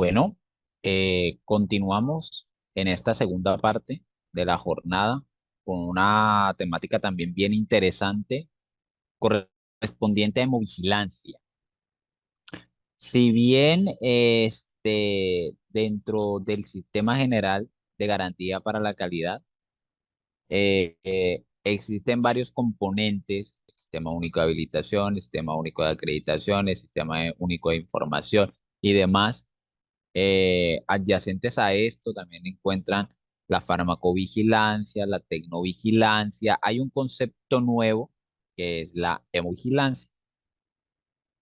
Bueno, continuamos en esta segunda parte de la jornada con una temática también bien interesante correspondiente a hemovigilancia. Si bien dentro del sistema general de garantía para la calidad existen varios componentes: el sistema único de habilitación, el sistema único de acreditación, el sistema único de información y demás. Adyacentes a esto también encuentran la farmacovigilancia, la tecnovigilancia. Hay un concepto nuevo que es la hemovigilancia.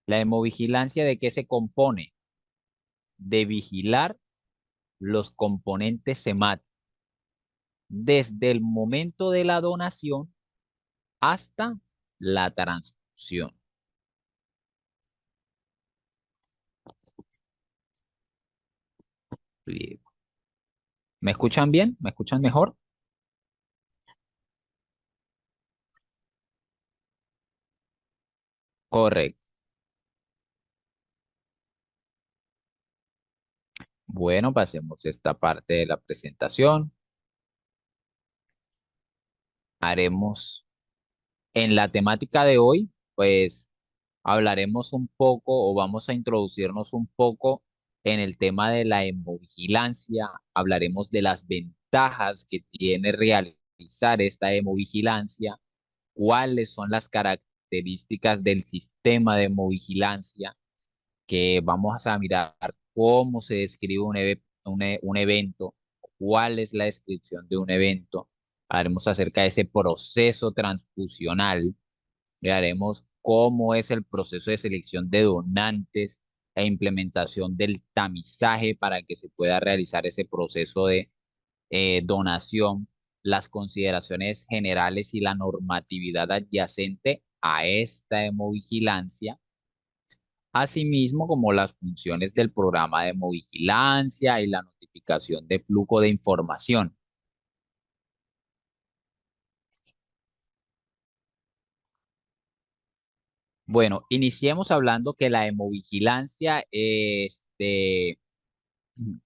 ¿La hemovigilancia de qué se compone? De vigilar los componentes hemáticos desde el momento de la donación hasta la transfusión. Bien. ¿Me escuchan bien? ¿Me escuchan mejor? Correcto. Bueno, pasemos esta parte de la presentación. Haremos en la temática de hoy, pues hablaremos un poco o vamos a introducirnos un poco en el tema de la hemovigilancia. Hablaremos de las ventajas que tiene realizar esta hemovigilancia, cuáles son las características del sistema de hemovigilancia, que vamos a mirar cómo se describe un evento, cuál es la descripción de un evento. Hablaremos acerca de ese proceso transfusional. Veremos cómo es el proceso de selección de donantes e implementación del tamizaje para que se pueda realizar ese proceso de donación, las consideraciones generales y la normatividad adyacente a esta hemovigilancia, asimismo como las funciones del programa de hemovigilancia y la notificación de flujo de información. Bueno, iniciemos hablando que la hemovigilancia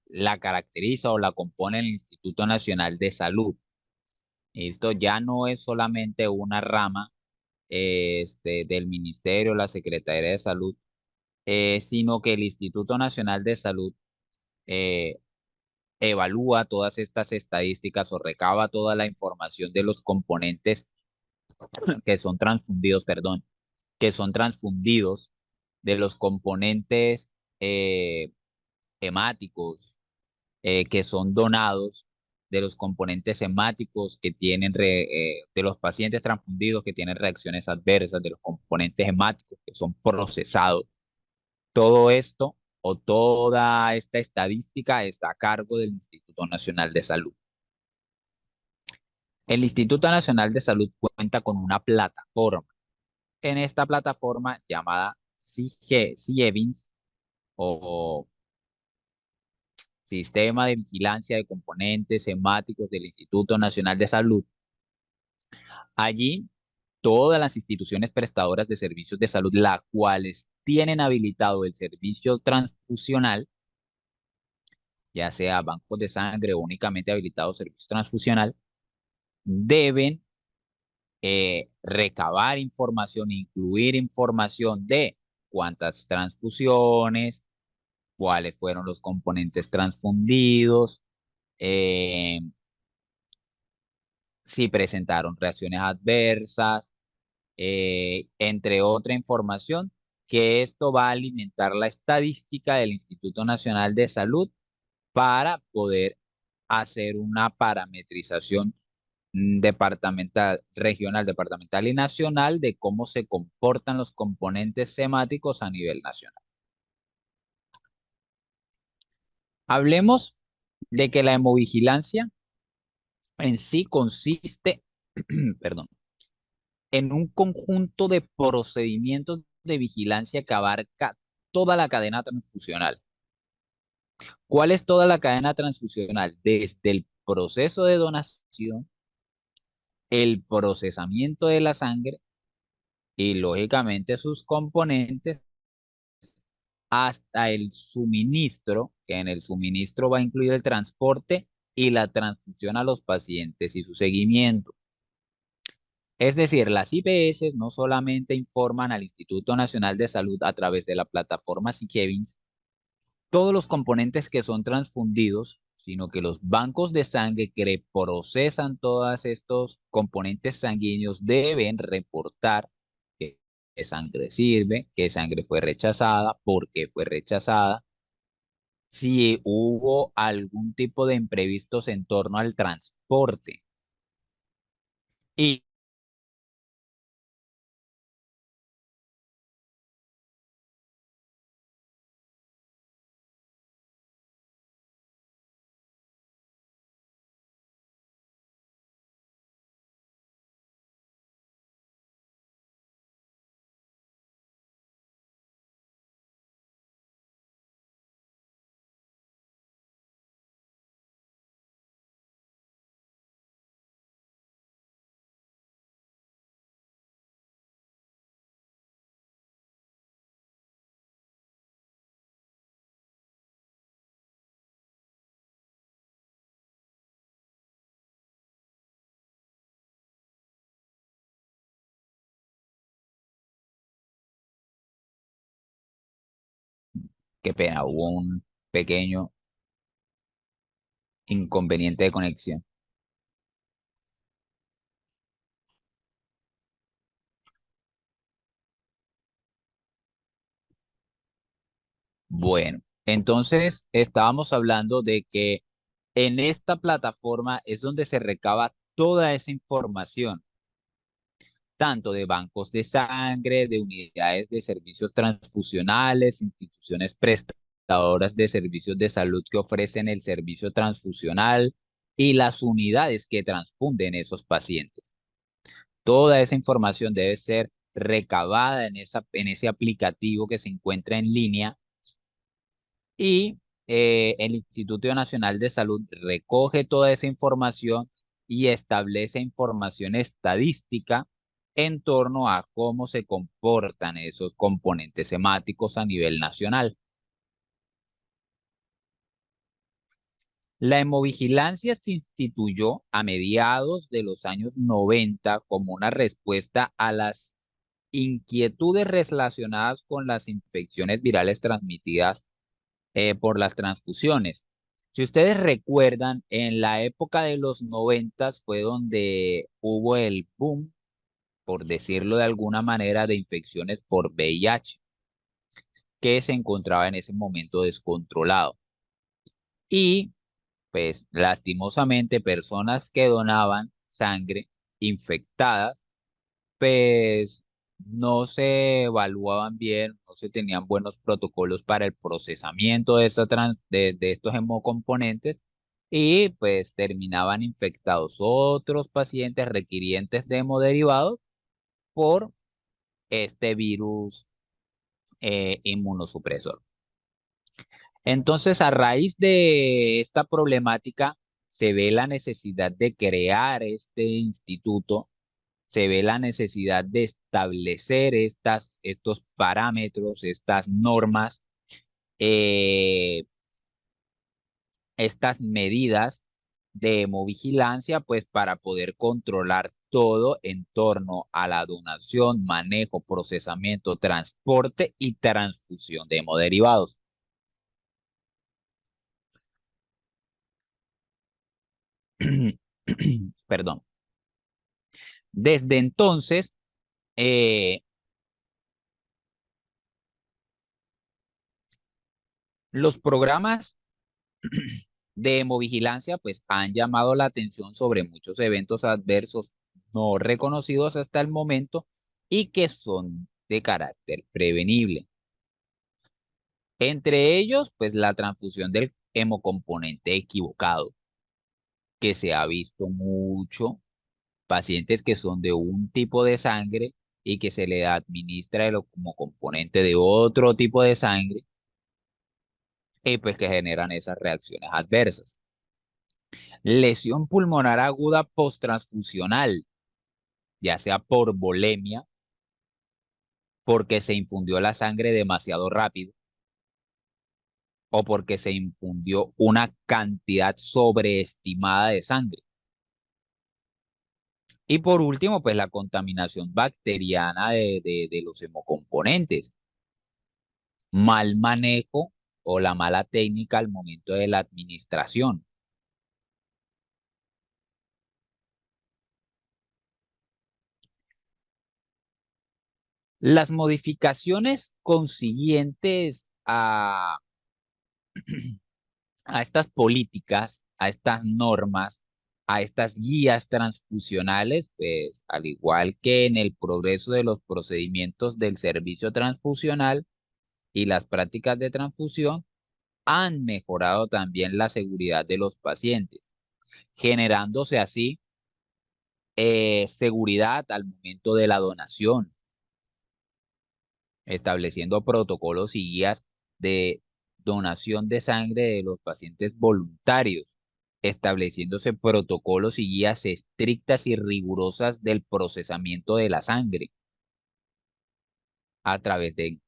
la caracteriza o la compone el Instituto Nacional de Salud. Esto ya no es solamente una rama del Ministerio, la Secretaría de Salud, sino que el Instituto Nacional de Salud eh, evalúa todas estas estadísticas o recaba toda la información de los componentes que son transfundidos, perdón, que son transfundidos, de los componentes eh, hemáticos que son donados, de los componentes hemáticos que tienen, de los pacientes transfundidos que tienen reacciones adversas, de los componentes hemáticos que son procesados. Todo esto o toda esta estadística está a cargo del Instituto Nacional de Salud. El Instituto Nacional de Salud cuenta con una plataforma. En esta plataforma llamada CIEVINS, o Sistema de Vigilancia de Componentes Hemáticos del Instituto Nacional de Salud, allí todas las instituciones prestadoras de servicios de salud, las cuales tienen habilitado el servicio transfusional, ya sea bancos de sangre o únicamente habilitado servicio transfusional, deben recabar información, incluir información de cuántas transfusiones, cuáles fueron los componentes transfundidos, eh, si presentaron reacciones adversas, entre otra información, que esto va a alimentar la estadística del Instituto Nacional de Salud para poder hacer una parametrización departamental, regional, departamental y nacional de cómo se comportan los componentes semáticos a nivel nacional. Hablemos de que la hemovigilancia en sí consiste, perdón, en un conjunto de procedimientos de vigilancia que abarca toda la cadena transfusional. ¿Cuál es toda la cadena transfusional? Desde el proceso de donación, el procesamiento de la sangre y lógicamente sus componentes, hasta el suministro que en el suministro va a incluir el transporte y la transfusión a los pacientes y su seguimiento. Es decir, las IPS no solamente informan al Instituto Nacional de Salud a través de la plataforma Sickevins todos los componentes que son transfundidos, sino que los bancos de sangre que procesan todos estos componentes sanguíneos deben reportar qué sangre sirve, qué sangre fue rechazada, por qué fue rechazada, si hubo algún tipo de imprevistos en torno al transporte. Y qué pena, hubo un pequeño inconveniente de conexión. Bueno, entonces estábamos hablando de que en esta plataforma es donde se recaba toda esa información, tanto de bancos de sangre, de unidades de servicios transfusionales, instituciones prestadoras de servicios de salud que ofrecen el servicio transfusional y las unidades que transfunden esos pacientes. Toda esa información debe ser recabada en ese aplicativo que se encuentra en línea y el Instituto Nacional de Salud recoge toda esa información y establece información estadística en torno a cómo se comportan esos componentes hemáticos a nivel nacional. La hemovigilancia se instituyó a mediados de los años 90 como una respuesta a las inquietudes relacionadas con las infecciones virales transmitidas por las transfusiones. Si ustedes recuerdan, en la época de los 90 fue donde hubo el boom, por decirlo de alguna manera, de infecciones por VIH, que se encontraba en ese momento descontrolado. Y pues lastimosamente personas que donaban sangre infectadas pues no se evaluaban bien, no se tenían buenos protocolos para el procesamiento de, de estos hemocomponentes y pues terminaban infectados otros pacientes requirientes de hemoderivados por este virus inmunosupresor. Entonces, a raíz de esta problemática, se ve la necesidad de crear este instituto, se ve la necesidad de establecer estos parámetros, estas normas, eh, estas medidas de hemovigilancia, pues para poder controlar todo en torno a la donación, manejo, procesamiento, transporte y transfusión de hemoderivados. Perdón. Desde entonces, eh, los programas de hemovigilancia pues han llamado la atención sobre muchos eventos adversos no reconocidos hasta el momento y que son de carácter prevenible. Entre ellos, pues la transfusión del hemocomponente equivocado, que se ha visto mucho, pacientes que son de un tipo de sangre y que se le administra el hemocomponente de otro tipo de sangre y pues que generan esas reacciones adversas. Lesión pulmonar aguda posttransfusional, ya sea por volemia, porque se infundió la sangre demasiado rápido, o porque se infundió una cantidad sobreestimada de sangre. Y por último, pues la contaminación bacteriana de los hemocomponentes, mal manejo o la mala técnica al momento de la administración. Las modificaciones consiguientes a estas políticas, a estas normas, a estas guías transfusionales, pues al igual que en el progreso de los procedimientos del servicio transfusional y las prácticas de transfusión, han mejorado también la seguridad de los pacientes, generándose así seguridad al momento de la donación, estableciendo protocolos y guías de donación de sangre de los pacientes voluntarios, estableciéndose protocolos y guías estrictas y rigurosas del procesamiento de la sangre a través de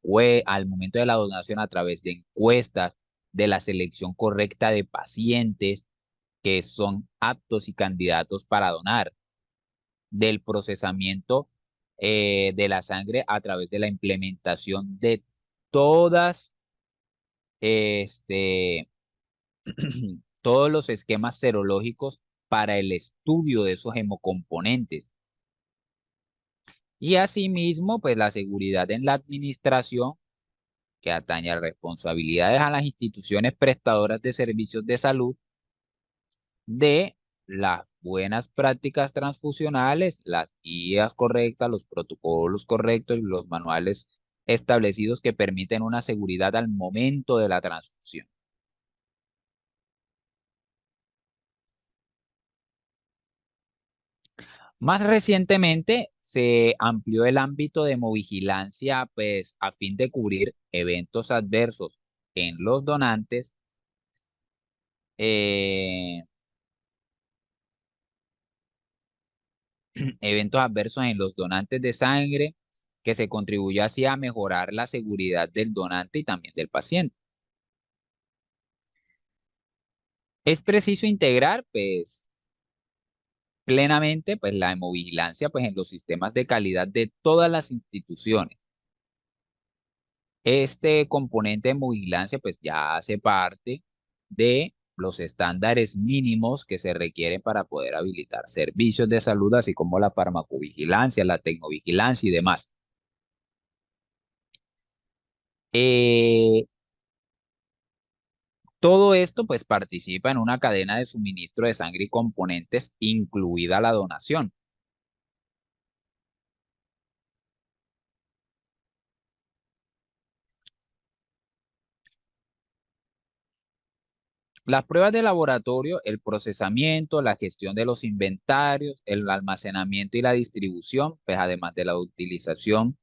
al momento de la donación, a través de encuestas, de la selección correcta de pacientes que son aptos y candidatos para donar, del procesamiento de la sangre a través de la implementación de todas este, todos los esquemas serológicos para el estudio de esos hemocomponentes. Y asimismo, pues la seguridad en la administración que atañe a responsabilidades a las instituciones prestadoras de servicios de salud de las buenas prácticas transfusionales, las guías correctas, los protocolos correctos y los manuales establecidos que permiten una seguridad al momento de la transfusión. Más recientemente se amplió el ámbito de hemovigilancia, pues a fin de cubrir eventos adversos en los donantes, eh, eventos adversos en los donantes de sangre, que se contribuye así a mejorar la seguridad del donante y también del paciente. Es preciso integrar, pues, plenamente, pues, la hemovigilancia, pues, en los sistemas de calidad de todas las instituciones. Este componente de vigilancia pues ya hace parte de los estándares mínimos que se requieren para poder habilitar servicios de salud, así como la farmacovigilancia, la tecnovigilancia y demás. Eh, Todo esto pues participa en una cadena de suministro de sangre y componentes, incluida la donación. Las pruebas de laboratorio, el procesamiento, la gestión de los inventarios, el almacenamiento y la distribución, pues además de la utilización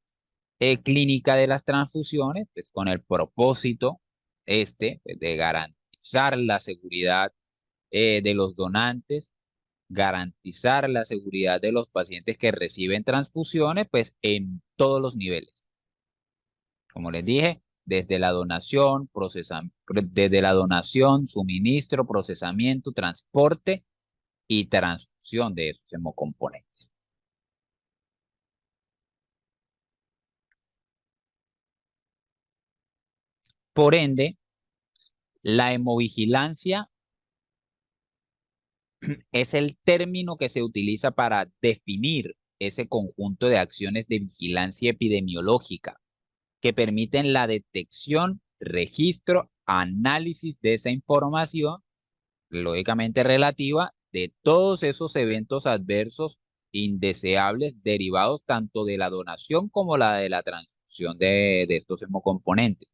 clínica de las transfusiones, pues, con el propósito pues, de garantizar la seguridad de los donantes, garantizar la seguridad de los pacientes que reciben transfusiones, pues en todos los niveles. Como les dije, desde la donación, suministro, procesamiento, transporte y transfusión de esos hemocomponentes. Por ende, la hemovigilancia es el término que se utiliza para definir ese conjunto de acciones de vigilancia epidemiológica que permiten la detección, registro, análisis de esa información, lógicamente relativa, de todos esos eventos adversos indeseables derivados tanto de la donación como la de la transfusión de estos hemocomponentes.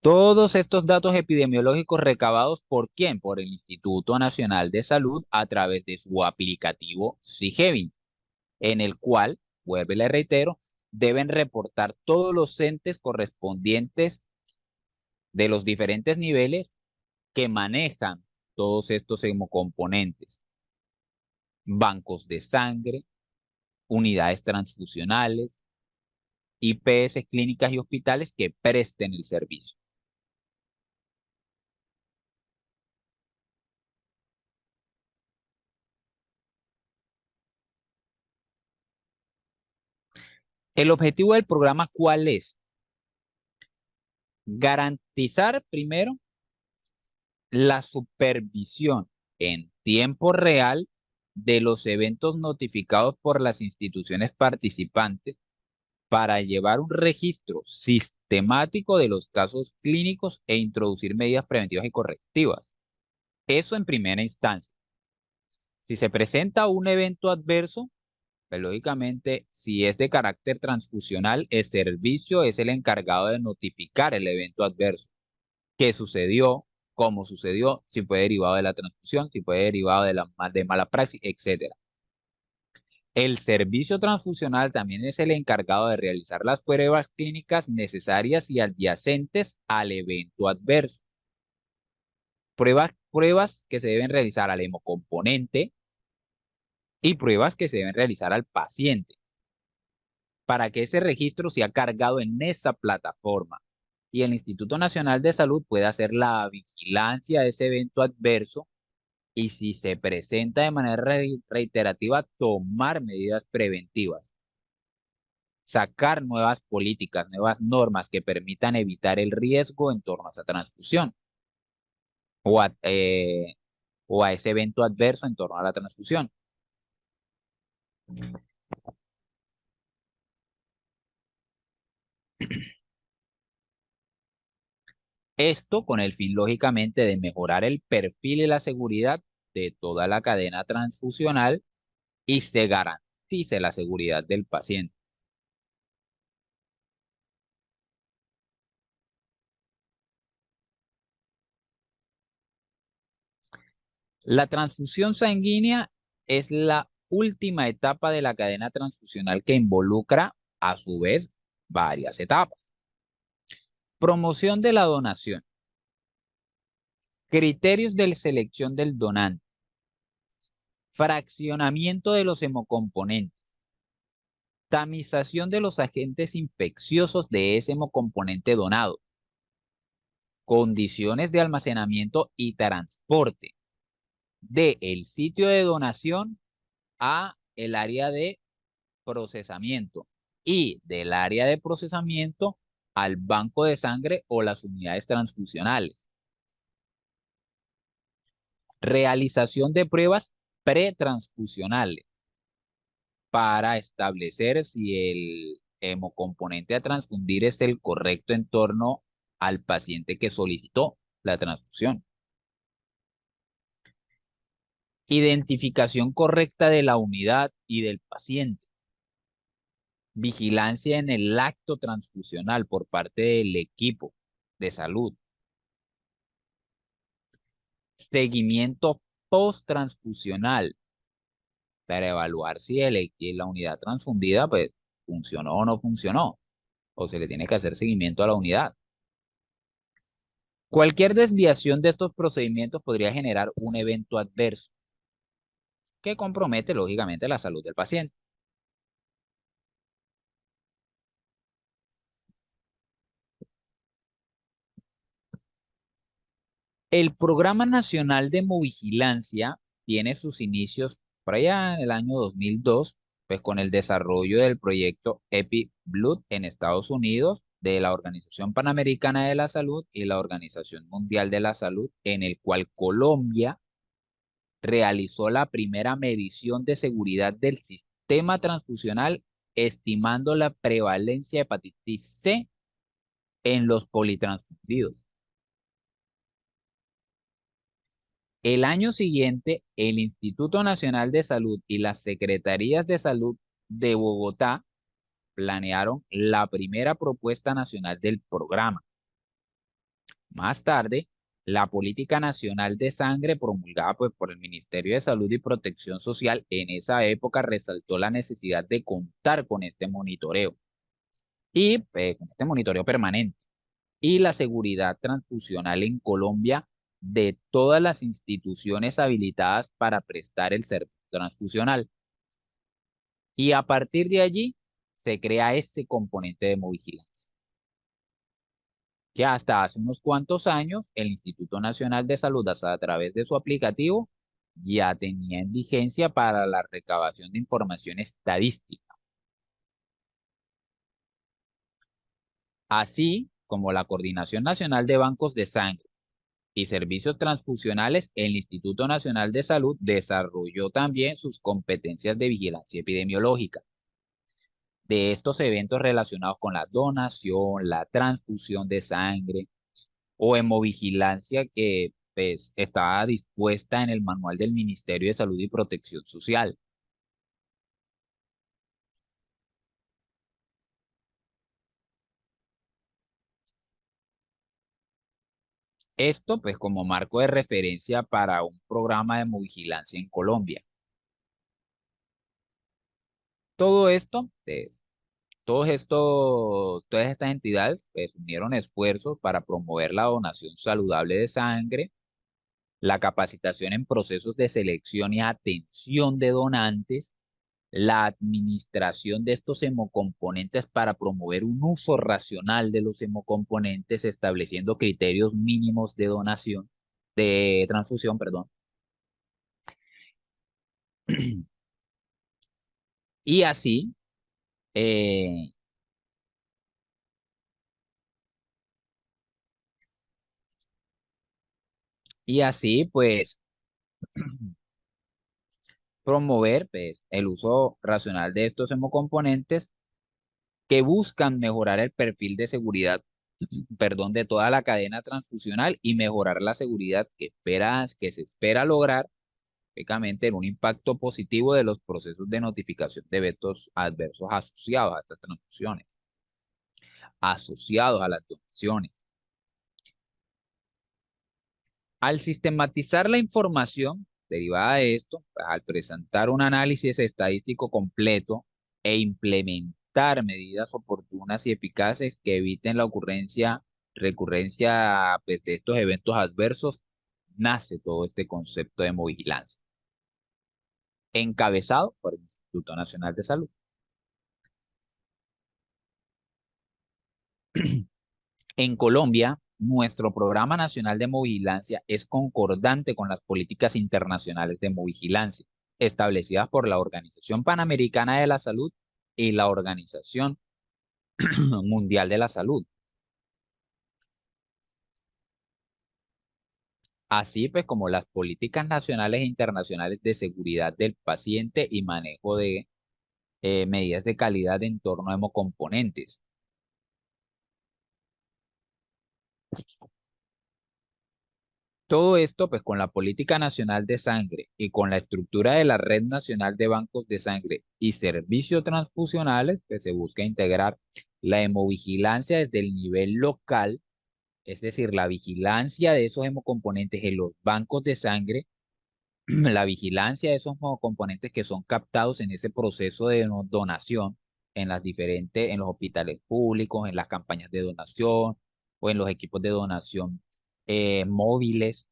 Todos estos datos epidemiológicos recabados ¿por quién? Por el Instituto Nacional de Salud a través de su aplicativo SIGEVI, en el cual, vuelvo y le reitero, deben reportar todos los entes correspondientes de los diferentes niveles que manejan todos estos hemocomponentes, bancos de sangre, unidades transfusionales, IPS, clínicas y hospitales que presten el servicio. El objetivo del programa, ¿cuál es? Garantizar primero la supervisión en tiempo real de los eventos notificados por las instituciones participantes para llevar un registro sistemático de los casos clínicos e introducir medidas preventivas y correctivas. Eso en primera instancia. Si se presenta un evento adverso, pues lógicamente, si es de carácter transfusional, el servicio es el encargado de notificar el evento adverso. ¿Qué sucedió? ¿Cómo sucedió? Si fue derivado de la transfusión, si fue derivado de mala praxis, etcétera. El servicio transfusional también es el encargado de realizar las pruebas clínicas necesarias y adyacentes al evento adverso. Pruebas que se deben realizar al hemocomponente y pruebas que se deben realizar al paciente para que ese registro sea cargado en esa plataforma y el Instituto Nacional de Salud pueda hacer la vigilancia de ese evento adverso y si se presenta de manera reiterativa, tomar medidas preventivas, sacar nuevas políticas, nuevas normas que permitan evitar el riesgo en torno a esa transfusión o a, eh, o a ese evento adverso en torno a la transfusión. Esto con el fin, lógicamente, de mejorar el perfil y la seguridad de toda la cadena transfusional y se garantice la seguridad del paciente. La transfusión sanguínea es la última etapa de la cadena transfusional que involucra, a su vez, varias etapas. Promoción de la donación, criterios de selección del donante, fraccionamiento de los hemocomponentes, tamización de los agentes infecciosos de ese hemocomponente donado, condiciones de almacenamiento y transporte de el sitio de donación a el área de procesamiento y del área de procesamiento al banco de sangre o las unidades transfusionales. Realización de pruebas pretransfusionales para establecer si el hemocomponente a transfundir es el correcto en torno al paciente que solicitó la transfusión. Identificación correcta de la unidad y del paciente. Vigilancia en el acto transfusional por parte del equipo de salud. Seguimiento post-transfusional para evaluar si la unidad transfundida pues, funcionó o no funcionó, o se le tiene que hacer seguimiento a la unidad. Cualquier desviación de estos procedimientos podría generar un evento adverso que compromete, lógicamente, la salud del paciente. El Programa Nacional de Hemovigilancia tiene sus inicios por allá en el año 2002, pues con el desarrollo del proyecto EpiBlood en Estados Unidos, de la Organización Panamericana de la Salud y la Organización Mundial de la Salud, en el cual Colombia realizó la primera medición de seguridad del sistema transfusional, estimando la prevalencia de hepatitis C en los politransfundidos. El año siguiente, el Instituto Nacional de Salud y las Secretarías de Salud de Bogotá planearon la primera propuesta nacional del programa. Más tarde, la Política Nacional de Sangre, promulgada pues, por el Ministerio de Salud y Protección Social, en esa época resaltó la necesidad de contar con este monitoreo y con este monitoreo permanente y la seguridad transfusional en Colombia de todas las instituciones habilitadas para prestar el servicio transfusional. Y a partir de allí se crea ese componente de hemovigilancia, que hasta hace unos cuantos años el Instituto Nacional de Salud, a través de su aplicativo, ya tenía en vigencia para la recabación de información estadística. así como la Coordinación Nacional de Bancos de Sangre y Servicios Transfusionales, el Instituto Nacional de Salud desarrolló también sus competencias de vigilancia epidemiológica de estos eventos relacionados con la donación, la transfusión de sangre o hemovigilancia que pues, estaba dispuesta en el manual del Ministerio de Salud y Protección Social. Esto pues como marco de referencia para un programa de hemovigilancia en Colombia. Todo esto, todas estas entidades pues, unieron esfuerzos para promover la donación saludable de sangre, la capacitación en procesos de selección y atención de donantes, la administración de estos hemocomponentes para promover un uso racional de los hemocomponentes, estableciendo criterios mínimos de donación, de transfusión, perdón. Y así, eh, y así, pues, promover pues, el uso racional de estos hemocomponentes que buscan mejorar el perfil de seguridad, perdón, de toda la cadena transfusional y mejorar la seguridad que se espera lograr, únicamente en un impacto positivo de los procesos de notificación de eventos adversos asociados a estas transfusiones, asociados a las donaciones. Al sistematizar la información derivada de esto, pues, al presentar un análisis estadístico completo e implementar medidas oportunas y eficaces que eviten la recurrencia pues, de estos eventos adversos, nace todo este concepto de hemovigilancia, encabezado por el Instituto Nacional de Salud. En Colombia, nuestro Programa Nacional de Movigilancia es concordante con las políticas internacionales de movigilancia establecidas por la Organización Panamericana de la Salud y la Organización Mundial de la Salud. Así pues como las políticas nacionales e internacionales de seguridad del paciente y manejo de medidas de calidad en torno a hemocomponentes. Todo esto, pues con la política nacional de sangre y con la estructura de la Red Nacional de Bancos de Sangre y Servicios Transfusionales, pues se busca integrar la hemovigilancia desde el nivel local, es decir, la vigilancia de esos hemocomponentes en los bancos de sangre, la vigilancia de esos hemocomponentes que son captados en ese proceso de donación en los hospitales públicos, en las campañas de donación o en los equipos de donación móviles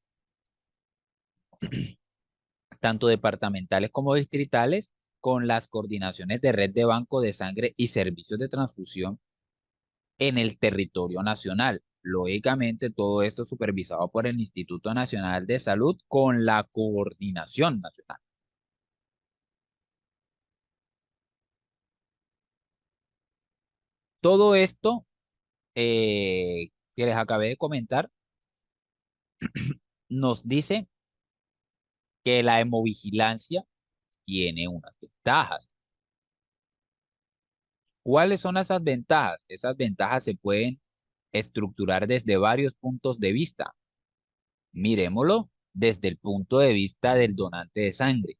tanto departamentales como distritales, con las coordinaciones de red de banco de sangre y servicios de transfusión en el territorio nacional. Lógicamente, todo esto supervisado por el Instituto Nacional de Salud con la coordinación nacional. Todo esto que les acabé de comentar nos dice que la hemovigilancia tiene unas ventajas. ¿Cuáles son esas ventajas? Esas ventajas se pueden estructurar desde varios puntos de vista. Miremoslo desde el punto de vista del donante de sangre.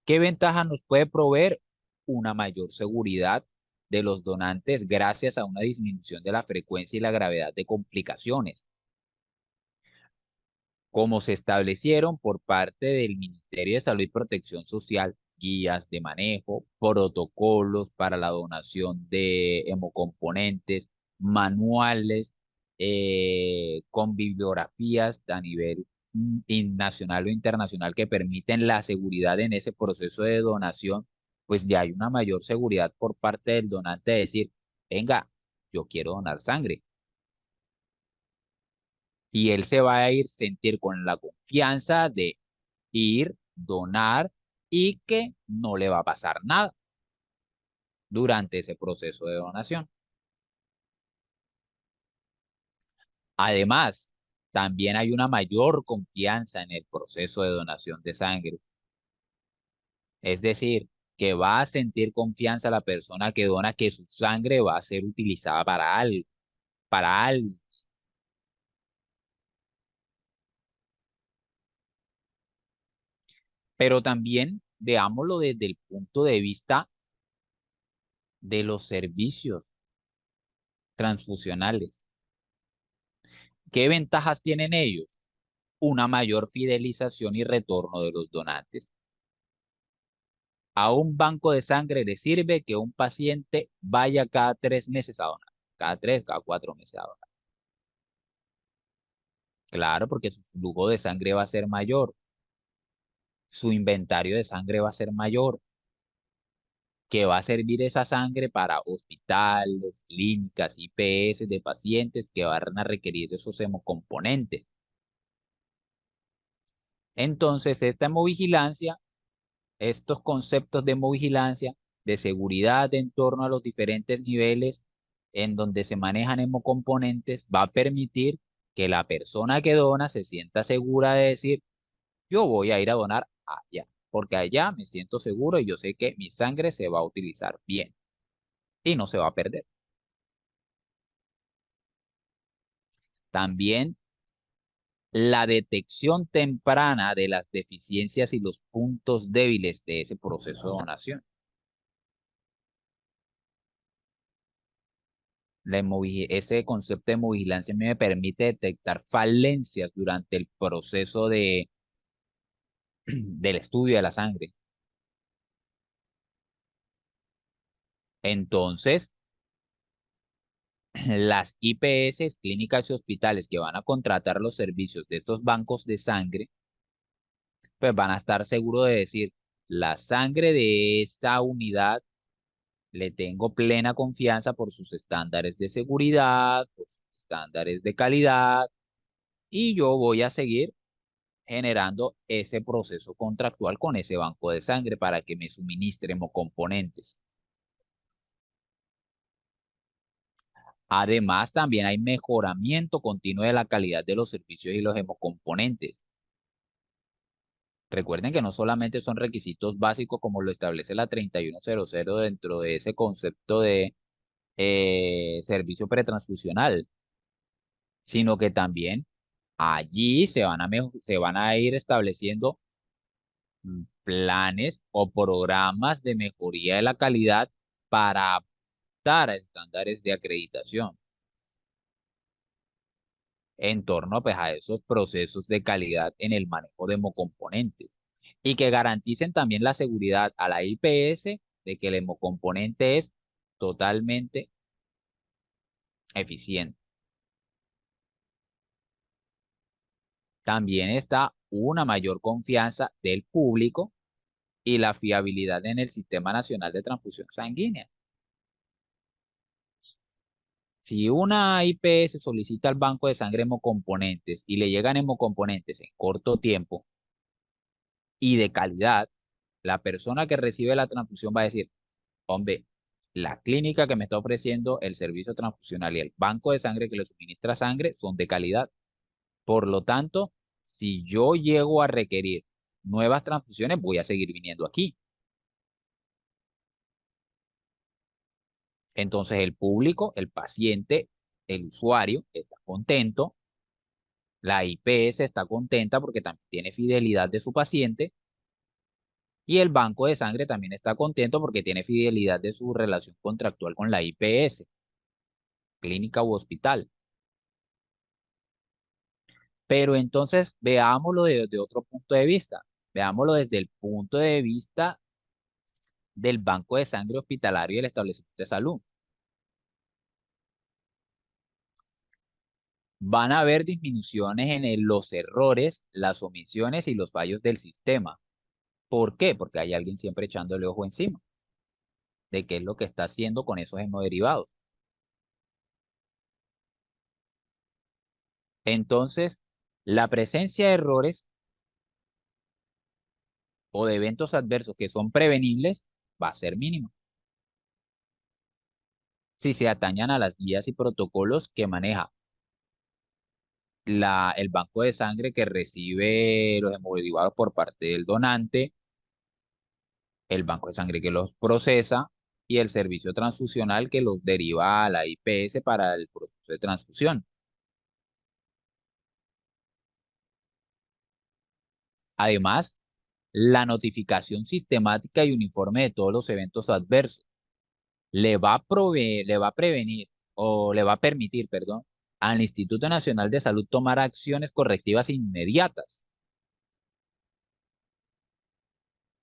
¿Qué ventaja nos puede proveer? Una mayor seguridad de los donantes gracias a una disminución de la frecuencia y la gravedad de complicaciones, como se establecieron por parte del Ministerio de Salud y Protección Social, guías de manejo, protocolos para la donación de hemocomponentes, manuales con bibliografías a nivel nacional o internacional que permiten la seguridad en ese proceso de donación, pues ya hay una mayor seguridad por parte del donante de decir, venga, yo quiero donar sangre y él se va a ir sentir con la confianza de ir, donar y que no le va a pasar nada durante ese proceso de donación. Además, también hay una mayor confianza en el proceso de donación de sangre. Es decir, que va a sentir confianza la persona que dona que su sangre va a ser utilizada para algo. Pero también veámoslo desde el punto de vista de los servicios transfusionales. ¿Qué ventajas tienen ellos? Una mayor fidelización y retorno de los donantes. A un banco de sangre le sirve que un paciente vaya cada 3 meses a donar, cada 3, cada 4 meses a donar. Claro, porque su flujo de sangre va a ser mayor, su inventario de sangre va a ser mayor, que va a servir esa sangre para hospitales, clínicas, IPS de pacientes que van a requerir esos hemocomponentes. Entonces, esta hemovigilancia, estos conceptos de hemovigilancia, de seguridad en torno a los diferentes niveles en donde se manejan hemocomponentes, va a permitir que la persona que dona se sienta segura de decir, yo voy a ir a donar allá, porque allá me siento seguro y yo sé que mi sangre se va a utilizar bien y no se va a perder. También la detección temprana de las deficiencias y los puntos débiles de ese proceso de donación. Ese concepto de hemovigilancia a mí me permite detectar falencias durante el proceso del estudio de la sangre. Entonces, las IPS, clínicas y hospitales que van a contratar los servicios de estos bancos de sangre, pues van a estar seguros de decir, la sangre de esta unidad le tengo plena confianza por sus estándares de seguridad, por sus estándares de calidad, y yo voy a seguir generando ese proceso contractual con ese banco de sangre para que me suministre hemocomponentes. Además, también hay mejoramiento continuo de la calidad de los servicios y los hemocomponentes. Recuerden que no solamente son requisitos básicos como lo establece la 3100 dentro de ese concepto de servicio pretransfusional, sino que también allí se van a ir estableciendo planes o programas de mejoría de la calidad para adaptar a estándares de acreditación en torno pues, a esos procesos de calidad en el manejo de hemocomponentes y que garanticen también la seguridad a la IPS de que el hemocomponente es totalmente eficiente. También está una mayor confianza del público y la fiabilidad en el Sistema Nacional de Transfusión Sanguínea. Si una IPS solicita al banco de sangre hemocomponentes y le llegan hemocomponentes en corto tiempo y de calidad, la persona que recibe la transfusión va a decir, hombre, la clínica que me está ofreciendo el servicio transfusional y el banco de sangre que le suministra sangre son de calidad. Por lo tanto, si yo llego a requerir nuevas transfusiones, voy a seguir viniendo aquí. Entonces, el público, el paciente, el usuario está contento, la IPS está contenta porque también tiene fidelidad de su paciente y el banco de sangre también está contento porque tiene fidelidad de su relación contractual con la IPS, clínica u hospital. Pero entonces veámoslo desde otro punto de vista. Veámoslo desde el punto de vista del banco de sangre hospitalario y el establecimiento de salud. Van a haber disminuciones en los errores, las omisiones y los fallos del sistema. ¿Por qué? Porque hay alguien siempre echándole ojo encima de qué es lo que está haciendo con esos hemoderivados. Entonces, la presencia de errores o de eventos adversos que son prevenibles va a ser mínima si se atañan a las guías y protocolos que maneja el banco de sangre que recibe los hemoderivados por parte del donante, el banco de sangre que los procesa y el servicio transfusional que los deriva a la IPS para el proceso de transfusión. Además, la notificación sistemática y uniforme de todos los eventos adversos le va a prevenir o le va a permitir, perdón, al Instituto Nacional de Salud tomar acciones correctivas inmediatas.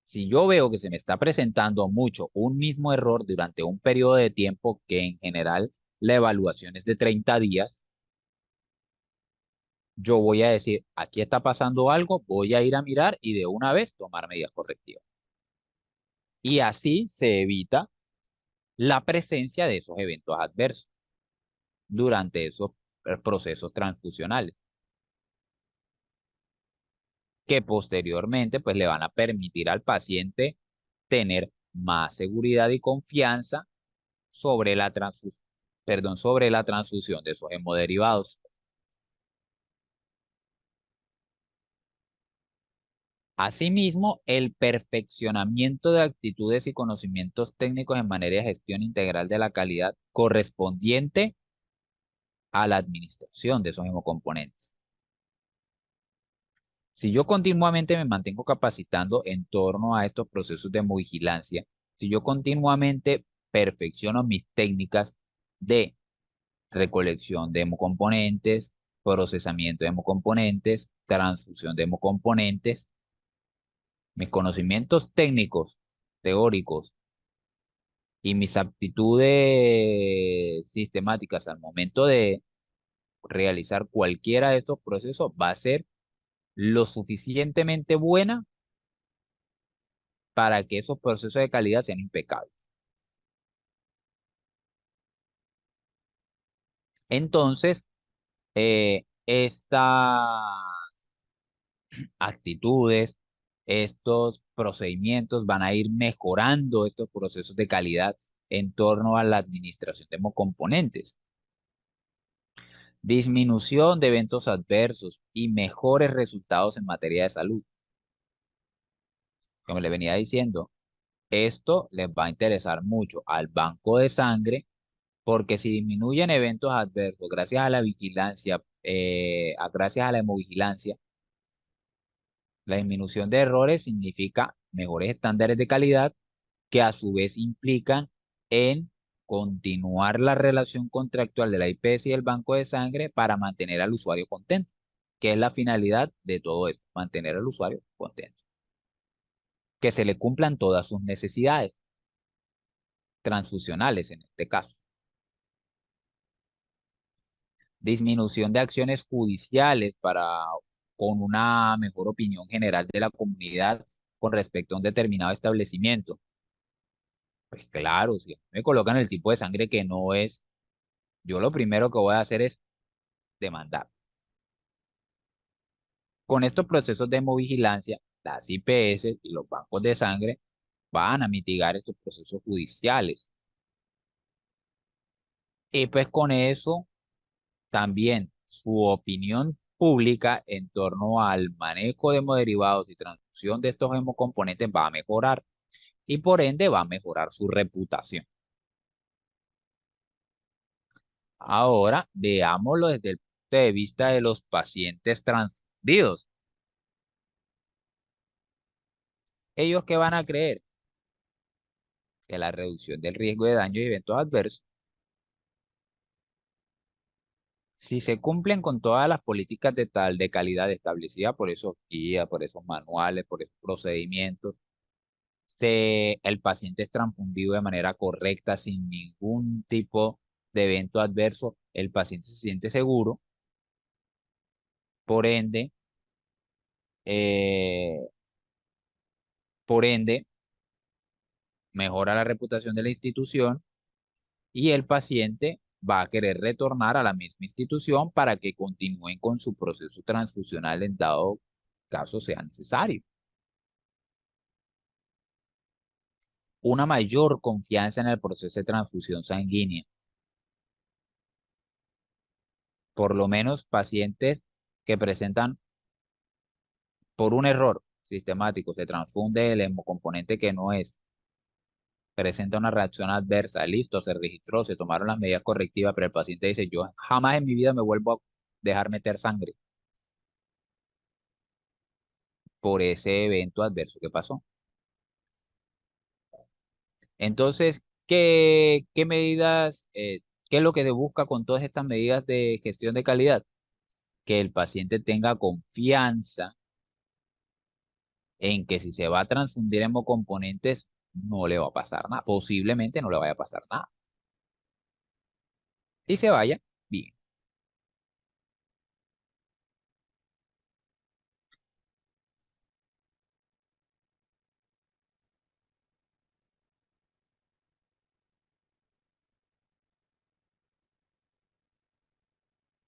Si yo veo que se me está presentando mucho un mismo error durante un periodo de tiempo que en general la evaluación es de 30 días, yo voy a decir, aquí está pasando algo, voy a ir a mirar y de una vez tomar medidas correctivas. Y así se evita la presencia de esos eventos adversos durante esos procesos transfusionales, que posteriormente pues le van a permitir al paciente tener más seguridad y confianza sobre la sobre la transfusión de esos hemoderivados. Asimismo, el perfeccionamiento de actitudes y conocimientos técnicos en materia de gestión integral de la calidad correspondiente a la administración de esos hemocomponentes. Si yo continuamente me mantengo capacitando en torno a estos procesos de hemovigilancia, si yo continuamente perfecciono mis técnicas de recolección de hemocomponentes, procesamiento de hemocomponentes, transfusión de hemocomponentes, mis conocimientos técnicos, teóricos y mis aptitudes sistemáticas al momento de realizar cualquiera de estos procesos va a ser lo suficientemente buena para que esos procesos de calidad sean impecables. Entonces, estas actitudes, estos procedimientos van a ir mejorando estos procesos de calidad en torno a la administración de hemocomponentes. Disminución de eventos adversos y mejores resultados en materia de salud. Como le venía diciendo, esto les va a interesar mucho al banco de sangre porque si disminuyen eventos adversos gracias a la vigilancia, gracias a la hemovigilancia, la disminución de errores significa mejores estándares de calidad que a su vez implican en continuar la relación contractual de la IPS y el banco de sangre para mantener al usuario contento, que es la finalidad de todo esto, mantener al usuario contento, que se le cumplan todas sus necesidades transfusionales en este caso. Disminución de acciones judiciales para con una mejor opinión general de la comunidad con respecto a un determinado establecimiento. Pues claro, si me colocan el tipo de sangre que no es, yo lo primero que voy a hacer es demandar. Con estos procesos de hemovigilancia, las IPS y los bancos de sangre van a mitigar estos procesos judiciales. Y pues con eso también su opinión pública en torno al manejo de hemoderivados y transfusión de estos hemocomponentes va a mejorar y por ende va a mejorar su reputación. Ahora veámoslo desde el punto de vista de los pacientes transfundidos. ¿Ellos qué van a creer? Que la reducción del riesgo de daño y eventos adversos, si se cumplen con todas las políticas de calidad establecidas por esos guías, por esos manuales, por esos procedimientos, el paciente es transfundido de manera correcta, sin ningún tipo de evento adverso, el paciente se siente seguro, por ende, eh, por ende, mejora la reputación de la institución y el paciente va a querer retornar a la misma institución para que continúen con su proceso transfusional en dado caso sea necesario. Una mayor confianza en el proceso de transfusión sanguínea. Por lo menos pacientes que presentan por un error sistemático, se transfunde el hemocomponente que no es, presenta una reacción adversa, listo, se registró, se tomaron las medidas correctivas, pero el paciente dice, yo jamás en mi vida me vuelvo a dejar meter sangre por ese evento adverso que pasó. Entonces, ¿qué medidas, qué es lo que se busca con todas estas medidas de gestión de calidad? Que el paciente tenga confianza en que si se va a transfundir hemocomponentes, no le va a pasar nada, posiblemente no le vaya a pasar nada. Y se vaya bien.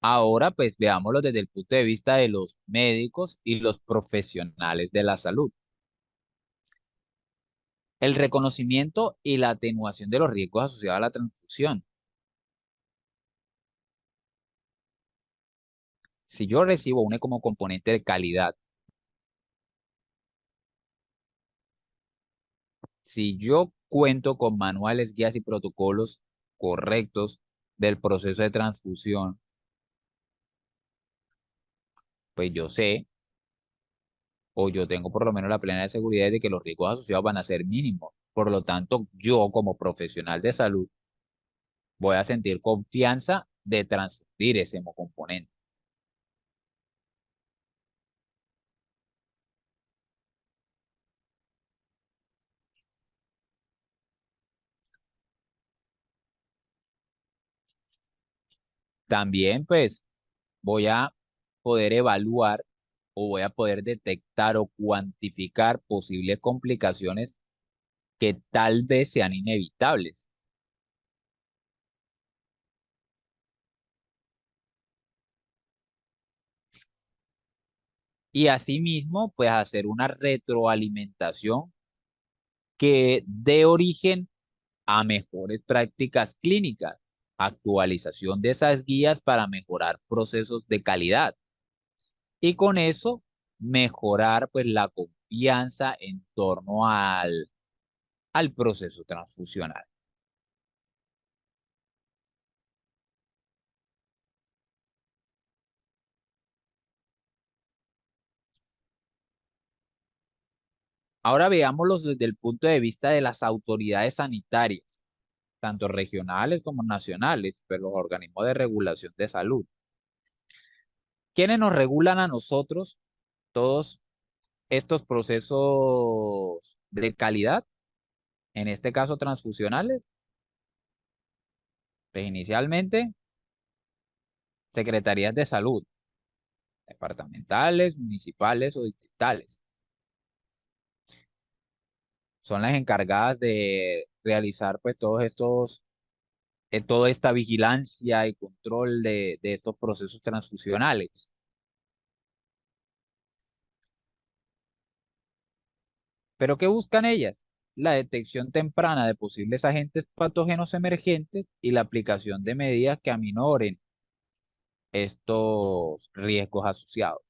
Ahora, pues veámoslo desde el punto de vista de los médicos y los profesionales de la salud. El reconocimiento y la atenuación de los riesgos asociados a la transfusión. Si yo recibo un como componente de calidad, si yo cuento con manuales, guías y protocolos correctos del proceso de transfusión, pues yo sé o yo tengo por lo menos la plena seguridad de que los riesgos asociados van a ser mínimos. Por lo tanto, yo como profesional de salud voy a sentir confianza de transfundir ese hemocomponente. También, pues, voy a poder evaluar o voy a poder detectar o cuantificar posibles complicaciones que tal vez sean inevitables. Y asimismo, pues hacer una retroalimentación que dé origen a mejores prácticas clínicas, actualización de esas guías para mejorar procesos de calidad y con eso mejorar pues la confianza en torno al proceso transfusional. Ahora veámoslo desde el punto de vista de las autoridades sanitarias, tanto regionales como nacionales, pero los organismos de regulación de salud. ¿Quiénes nos regulan a nosotros todos estos procesos de calidad? En este caso transfusionales, pues inicialmente secretarías de salud, departamentales, municipales o distritales. Son las encargadas de realizar pues todos estos, toda esta vigilancia y control de estos procesos transfusionales. ¿Pero qué buscan ellas? La detección temprana de posibles agentes patógenos emergentes y la aplicación de medidas que aminoren estos riesgos asociados.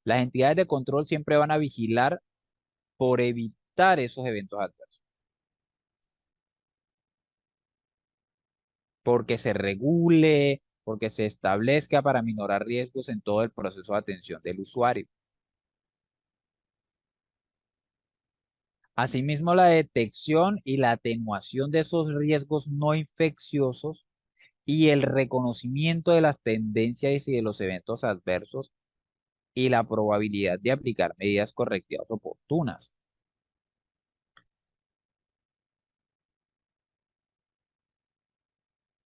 Las entidades de control siempre van a vigilar por evitar esos eventos adversos, porque se regule, porque se establezca para minorar riesgos en todo el proceso de atención del usuario. Asimismo, la detección y la atenuación de esos riesgos no infecciosos y el reconocimiento de las tendencias y de los eventos adversos y la probabilidad de aplicar medidas correctivas oportunas.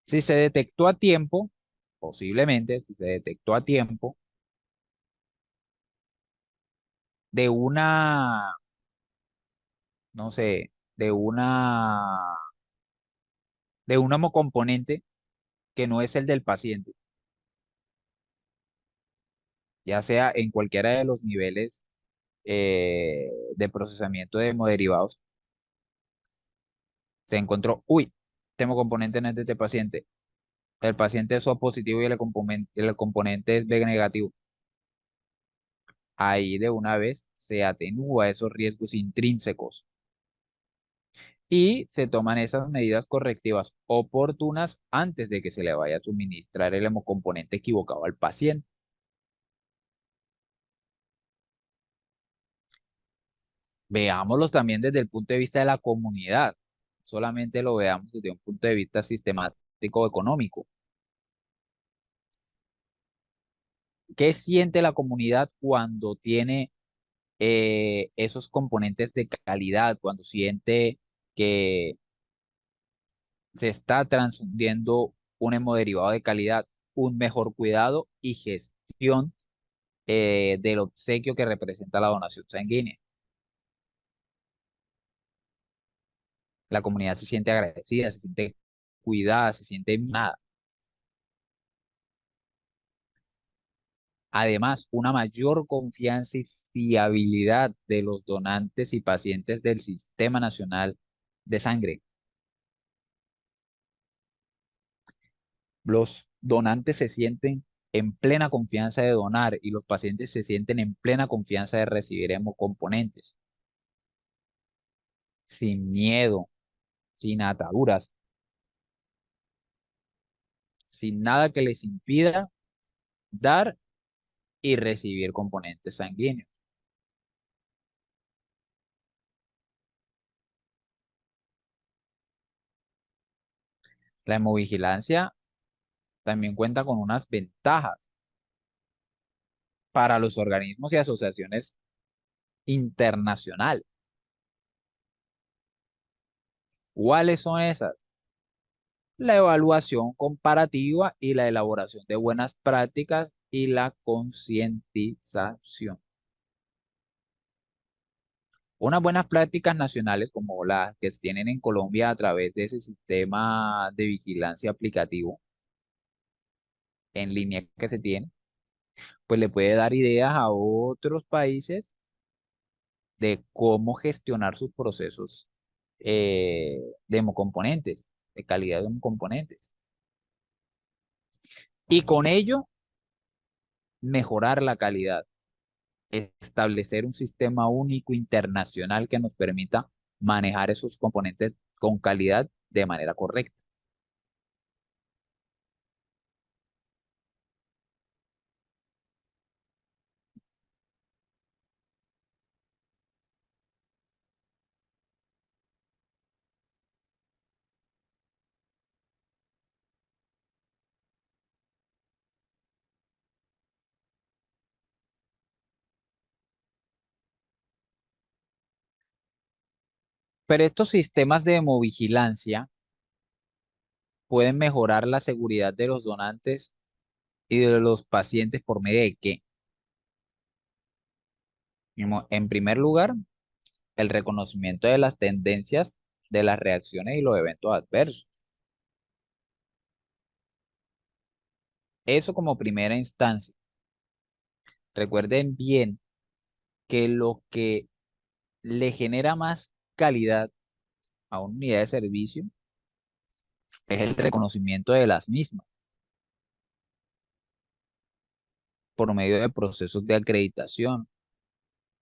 Si se detectó a tiempo, posiblemente, si se detectó a tiempo, de una, no sé, de un homocomponente que no es el del paciente, ya sea en cualquiera de los niveles de procesamiento de hemoderivados, se encontró, uy, este hemocomponente no es de este paciente, El paciente es O positivo y el componente es B negativo. Ahí de una vez se atenúa esos riesgos intrínsecos y se toman esas medidas correctivas oportunas antes de que se le vaya a suministrar el hemocomponente equivocado al paciente. Veámoslos también desde el punto de vista de la comunidad, solamente lo veamos desde un punto de vista sistemático económico. ¿Qué siente la comunidad cuando tiene esos componentes de calidad, cuando siente que se está transfundiendo un hemodiderivado de calidad, un mejor cuidado y gestión del obsequio que representa la donación sanguínea? La comunidad se siente agradecida, se siente cuidada, se siente mimada. Además, una mayor confianza y fiabilidad de los donantes y pacientes del Sistema Nacional de Sangre. Los donantes se sienten en plena confianza de donar y los pacientes se sienten en plena confianza de recibir hemocomponentes, sin miedo, sin ataduras, sin nada que les impida dar y recibir componentes sanguíneos. La hemovigilancia también cuenta con unas ventajas para los organismos y asociaciones internacionales. ¿Cuáles son esas? La evaluación comparativa y la elaboración de buenas prácticas y la concientización. Unas buenas prácticas nacionales como las que se tienen en Colombia a través de ese sistema de vigilancia aplicativo en línea que se tiene, pues le puede dar ideas a otros países de cómo gestionar sus procesos de hemocomponentes, de calidad de hemocomponentes. Y con ello, mejorar la calidad, establecer un sistema único internacional que nos permita manejar esos componentes con calidad de manera correcta. Pero estos sistemas de hemovigilancia pueden mejorar la seguridad de los donantes y de los pacientes por medio de qué. En primer lugar, el reconocimiento de las tendencias de las reacciones y los eventos adversos. Eso como primera instancia. Recuerden bien que lo que le genera más calidad a una unidad de servicio es el reconocimiento de las mismas por medio de procesos de acreditación,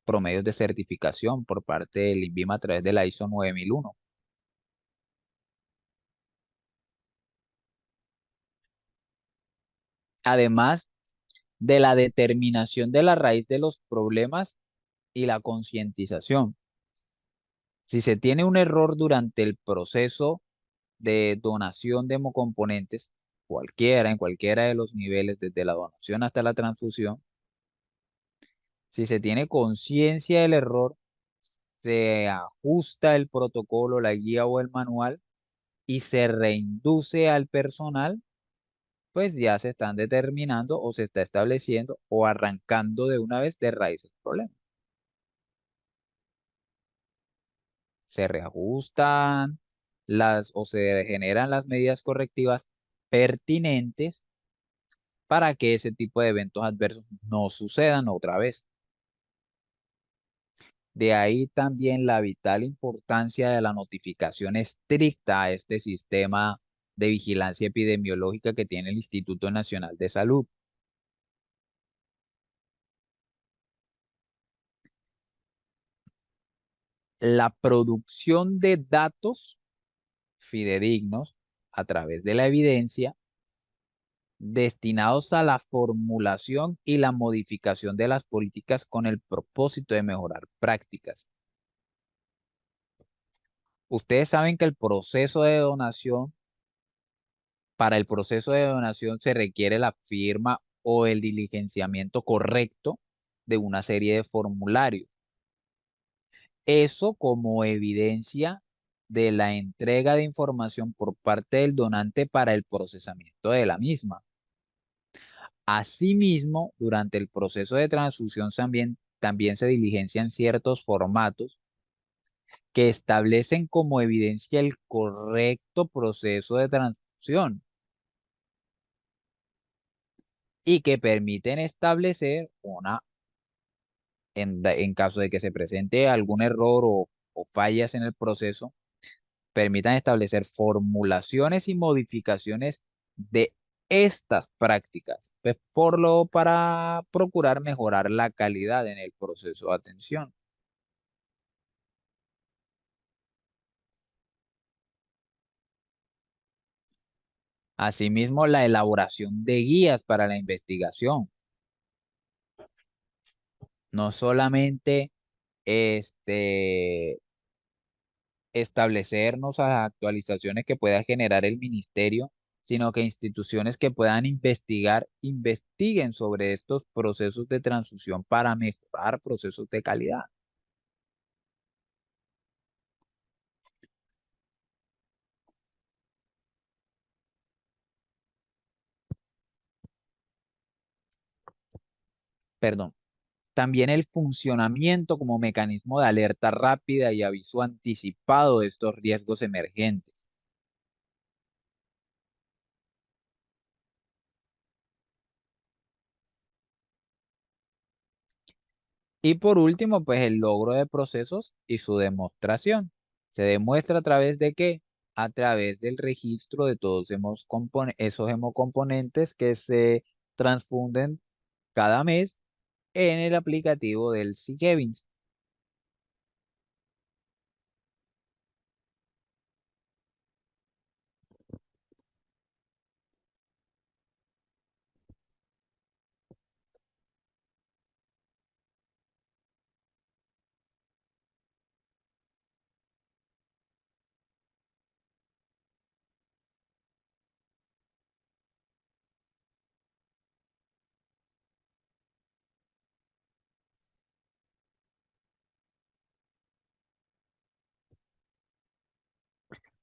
promedios de certificación por parte del INVIMA a través de la ISO 9001. Además de la determinación de la raíz de los problemas y la concientización. Si se tiene un error durante el proceso de donación de hemocomponentes, cualquiera, en cualquiera de los niveles, desde la donación hasta la transfusión, si se tiene conciencia del error, se ajusta el protocolo, la guía o el manual y se reinduce al personal, pues ya se están determinando o se está estableciendo o arrancando de una vez de raíz el problema. Se reajustan o se generan las medidas correctivas pertinentes para que ese tipo de eventos adversos no sucedan otra vez. De ahí también la vital importancia de la notificación estricta a este sistema de vigilancia epidemiológica que tiene el Instituto Nacional de Salud. La producción de datos fidedignos a través de la evidencia destinados a la formulación y la modificación de las políticas con el propósito de mejorar prácticas. Ustedes saben que para el proceso de donación se requiere la firma o el diligenciamiento correcto de una serie de formularios. Eso como evidencia de la entrega de información por parte del donante para el procesamiento de la misma. Asimismo, durante el proceso de transfusión también se diligencian ciertos formatos que establecen como evidencia el correcto proceso de transfusión y que permiten establecer en caso de que se presente algún error o fallas en el proceso, permitan establecer formulaciones y modificaciones de estas prácticas, pues, para procurar mejorar la calidad en el proceso de atención. Asimismo, la elaboración de guías para la investigación, no solamente este, establecernos a las actualizaciones que pueda generar el ministerio, sino que instituciones que puedan investiguen sobre estos procesos de transfusión para mejorar procesos de calidad. Perdón. También el funcionamiento como mecanismo de alerta rápida y aviso anticipado de estos riesgos emergentes. Y por último, pues el logro de procesos y su demostración. ¿Se demuestra a través de qué? A través del registro de todos esos hemocomponentes que se transfunden cada mes en el aplicativo del C-Kevins.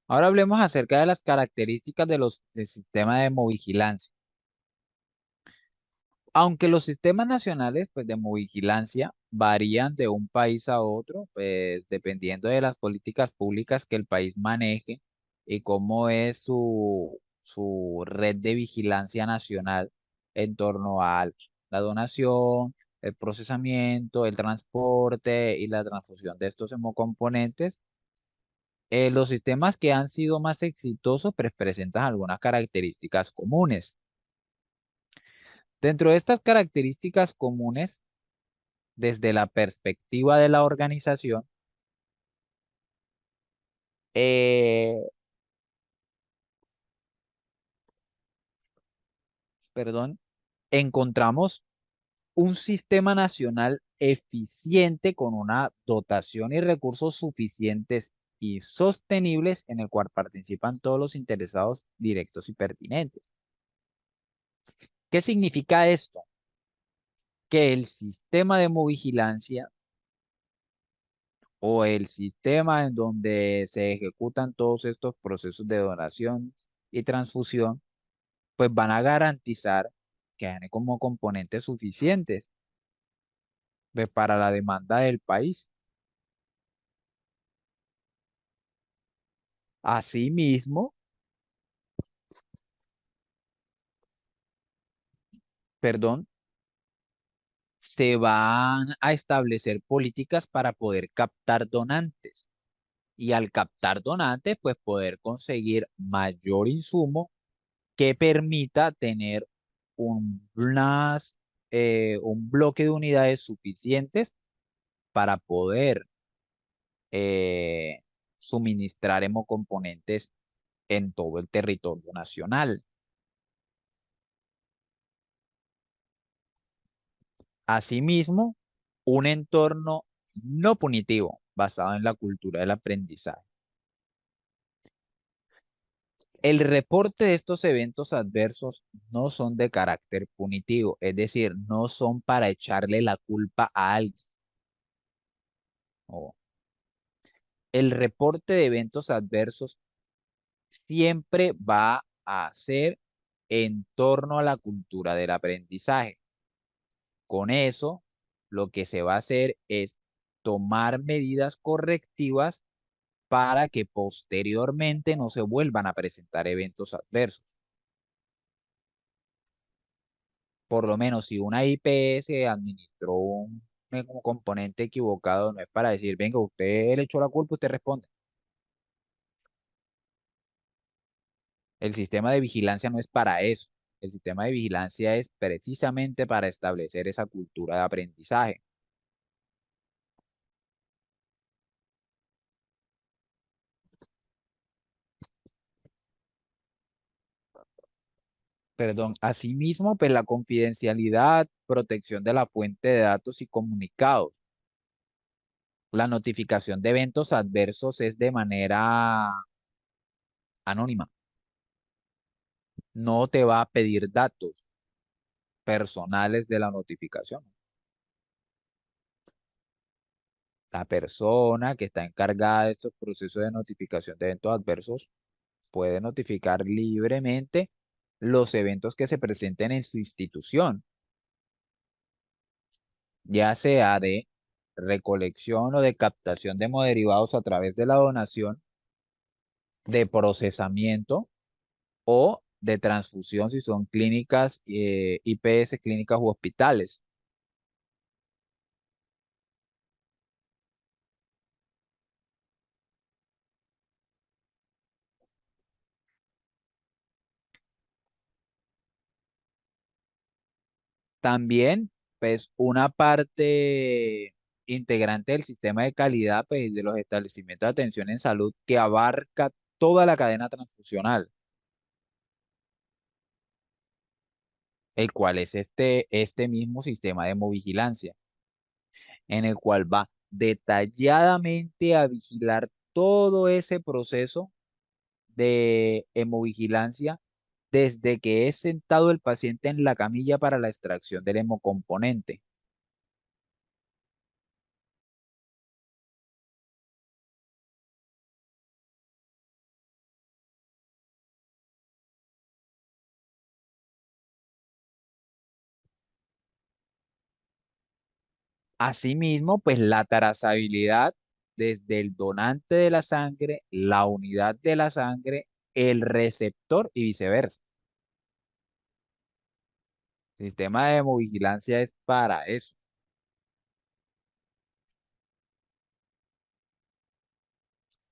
Ahora hablemos acerca de las características del sistema de hemovigilancia. Aunque los sistemas nacionales, pues, de hemovigilancia varían de un país a otro, pues dependiendo de las políticas públicas que el país maneje y cómo es su red de vigilancia nacional en torno a la donación, el procesamiento, el transporte y la transfusión de estos hemocomponentes. Los sistemas que han sido más exitosos, pues, presentan algunas características comunes. Dentro de estas características comunes, desde la perspectiva de la organización, eh, perdón, encontramos un sistema nacional eficiente con una dotación y recursos suficientes y sostenibles en el cual participan todos los interesados directos y pertinentes. ¿Qué significa esto? Que el sistema de hemovigilancia o el sistema en donde se ejecutan todos estos procesos de donación y transfusión, pues van a garantizar que haya como componentes suficientes, pues, para la demanda del país. Asimismo, perdón, se van a establecer políticas para poder captar donantes. y al captar donantes, pues poder conseguir mayor insumo que permita tener un bloque de unidades suficientes para poder eh, suministrar hemocomponentes en todo el territorio nacional. Asimismo, un entorno no punitivo basado en la cultura del aprendizaje. El reporte de estos eventos adversos no son de carácter punitivo, es decir, no son para echarle la culpa a alguien. No. El reporte de eventos adversos siempre va a ser en torno a la cultura del aprendizaje. Con eso, lo que se va a hacer es tomar medidas correctivas para que posteriormente no se vuelvan a presentar eventos adversos. Por lo menos si una IPS administró un componente equivocado, no es para decir, venga, usted le echó la culpa, usted responde. El sistema de vigilancia no es para eso. El sistema de vigilancia es precisamente para establecer esa cultura de aprendizaje. Perdón, asimismo, pues la confidencialidad, protección de la fuente de datos y comunicados. La notificación de eventos adversos es de manera anónima. No te va a pedir datos personales de la notificación. La persona que está encargada de estos procesos de notificación de eventos adversos puede notificar libremente los eventos que se presenten en su institución, ya sea de recolección o de captación de hemoderivados a través de la donación, de procesamiento o de transfusión si son clínicas, IPS, clínicas u hospitales. También, pues, una parte integrante del sistema de calidad, pues, de los establecimientos de atención en salud que abarca toda la cadena transfusional, el cual es este mismo sistema de hemovigilancia, en el cual va detalladamente a vigilar todo ese proceso de hemovigilancia desde que es sentado el paciente en la camilla para la extracción del hemocomponente. Asimismo, pues la trazabilidad desde el donante de la sangre, la unidad de la sangre, el receptor y viceversa. El sistema de hemovigilancia es para eso,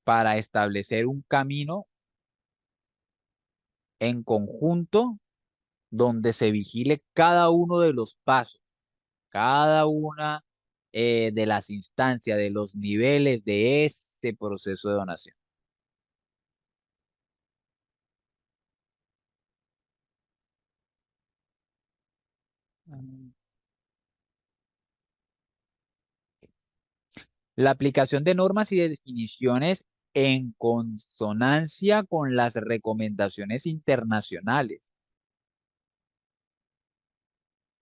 para establecer un camino en conjunto donde se vigile cada uno de los pasos, cada una de las instancias, de los niveles de este proceso de donación. Mm. La aplicación de normas y de definiciones en consonancia con las recomendaciones internacionales.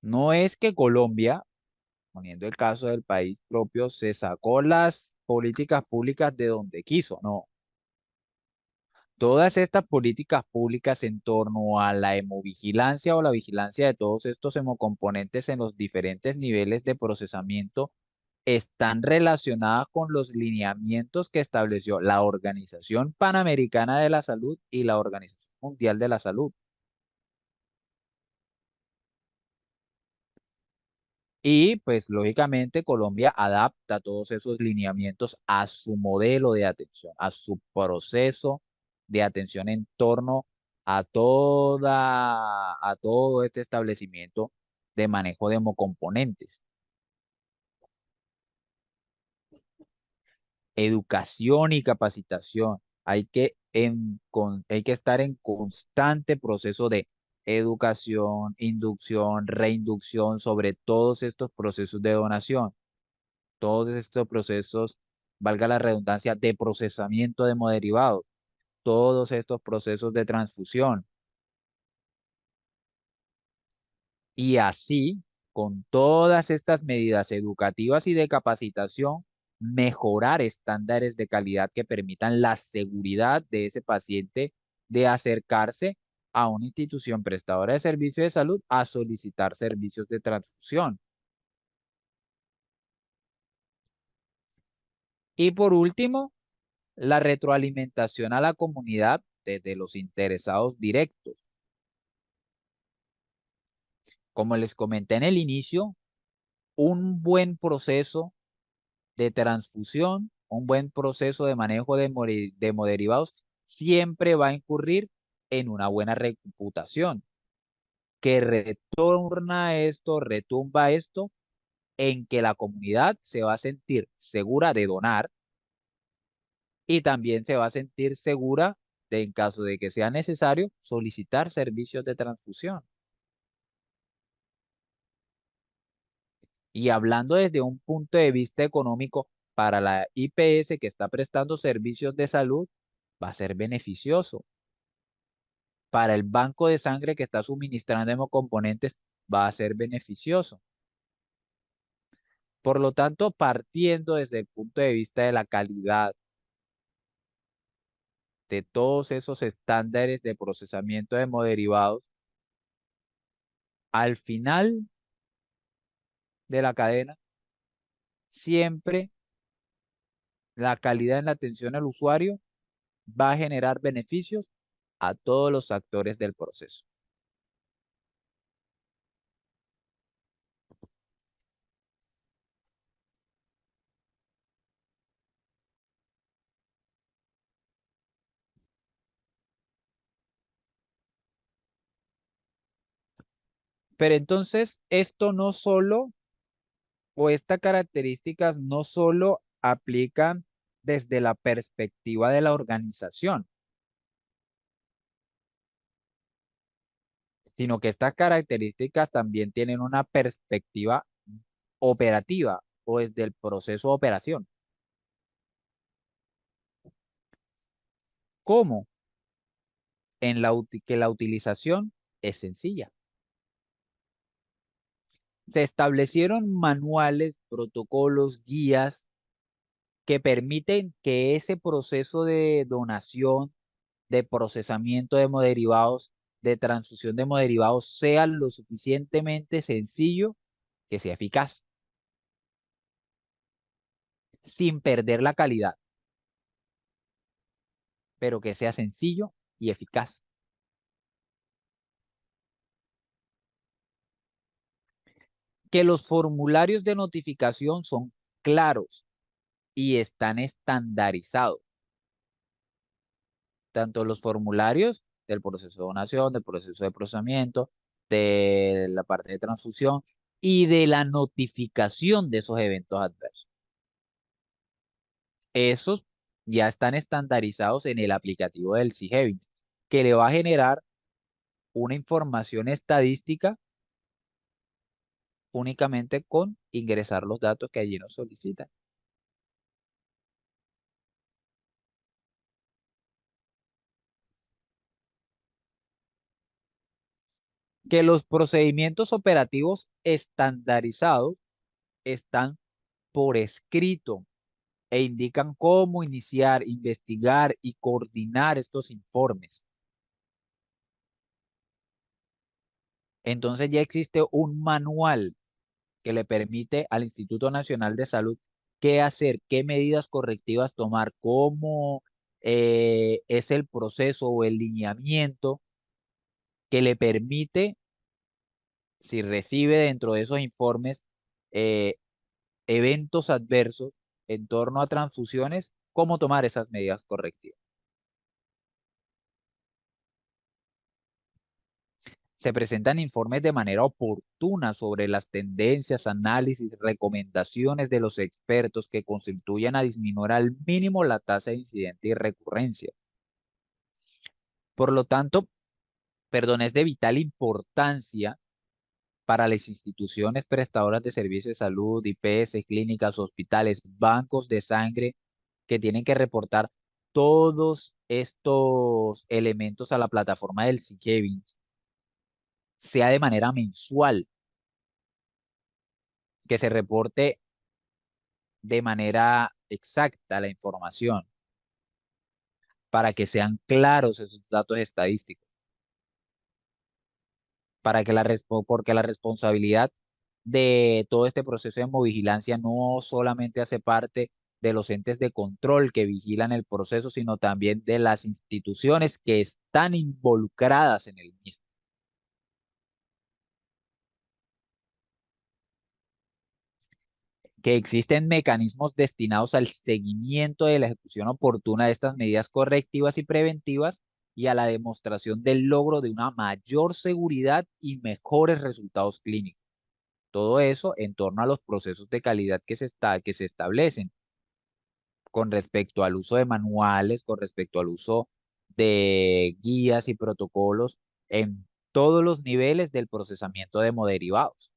No es que Colombia, poniendo el caso del país propio, se sacó las políticas públicas de donde quiso, no. Todas estas políticas públicas en torno a la hemovigilancia o la vigilancia de todos estos hemocomponentes en los diferentes niveles de procesamiento están relacionadas con los lineamientos que estableció la Organización Panamericana de la Salud y la Organización Mundial de la Salud. Y pues lógicamente Colombia adapta todos esos lineamientos a su modelo de atención, a su proceso de atención en torno a todo este establecimiento de manejo de hemocomponentes. Educación y capacitación. Hay que estar en constante proceso de educación, inducción, reinducción sobre todos estos procesos de donación, todos estos procesos, valga la redundancia, de procesamiento de hemoderivados, todos estos procesos de transfusión. Y así, con todas estas medidas educativas y de capacitación, mejorar estándares de calidad que permitan la seguridad de ese paciente de acercarse a una institución prestadora de servicios de salud a solicitar servicios de transfusión. Y por último, la retroalimentación a la comunidad desde los interesados directos. Como les comenté en el inicio, un buen proceso de transfusión, un buen proceso de manejo de hemoderivados, siempre va a incurrir en una buena reputación, que retorna esto, retumba esto, en que la comunidad se va a sentir segura de donar y también se va a sentir segura de, en caso de que sea necesario, solicitar servicios de transfusión. Y hablando desde un punto de vista económico, para la IPS que está prestando servicios de salud, va a ser beneficioso. Para el banco de sangre que está suministrando hemocomponentes, va a ser beneficioso. Por lo tanto, partiendo desde el punto de vista de la calidad de todos esos estándares de procesamiento de hemoderivados, al final de la cadena, siempre la calidad en la atención al usuario va a generar beneficios a todos los actores del proceso. Pero entonces, esto no solo, o estas características no solo aplican desde la perspectiva de la organización, sino que estas características también tienen una perspectiva operativa o desde el proceso de operación. ¿Cómo? Que la utilización es sencilla. Se establecieron manuales, protocolos, guías que permiten que ese proceso de donación, de procesamiento de hemoderivados, de transfusión de hemoderivados sea lo suficientemente sencillo que sea eficaz, sin perder la calidad, pero que sea sencillo y eficaz. Que los formularios de notificación son claros y están estandarizados, tanto los formularios del proceso de donación, del proceso de procesamiento, de la parte de transfusión y de la notificación de esos eventos adversos. Esos ya están estandarizados en el aplicativo del CIGEVINS, que le va a generar una información estadística únicamente con ingresar los datos que allí nos solicitan. Que los procedimientos operativos estandarizados están por escrito e indican cómo iniciar, investigar y coordinar estos informes. Entonces ya existe un manual que le permite al Instituto Nacional de Salud qué hacer, qué medidas correctivas tomar, cómo es el proceso o el lineamiento que le permite, si recibe dentro de esos informes eh, eventos adversos en torno a transfusiones, cómo tomar esas medidas correctivas. Se presentan informes de manera oportuna sobre las tendencias, análisis, recomendaciones de los expertos que constituyan a disminuir al mínimo la tasa de incidente y recurrencia. Por lo tanto, perdón, es de vital importancia para las instituciones prestadoras de servicios de salud, IPS, clínicas, hospitales, bancos de sangre, que tienen que reportar todos estos elementos a la plataforma del SIGEVINS, sea de manera mensual, que se reporte de manera exacta la información para que sean claros esos datos estadísticos, para que porque la responsabilidad de todo este proceso de hemovigilancia no solamente hace parte de los entes de control que vigilan el proceso, sino también de las instituciones que están involucradas en el mismo. Que existen mecanismos destinados al seguimiento de la ejecución oportuna de estas medidas correctivas y preventivas y a la demostración del logro de una mayor seguridad y mejores resultados clínicos. Todo eso en torno a los procesos de calidad que se establecen con respecto al uso de manuales, con respecto al uso de guías y protocolos en todos los niveles del procesamiento de hemoderivados.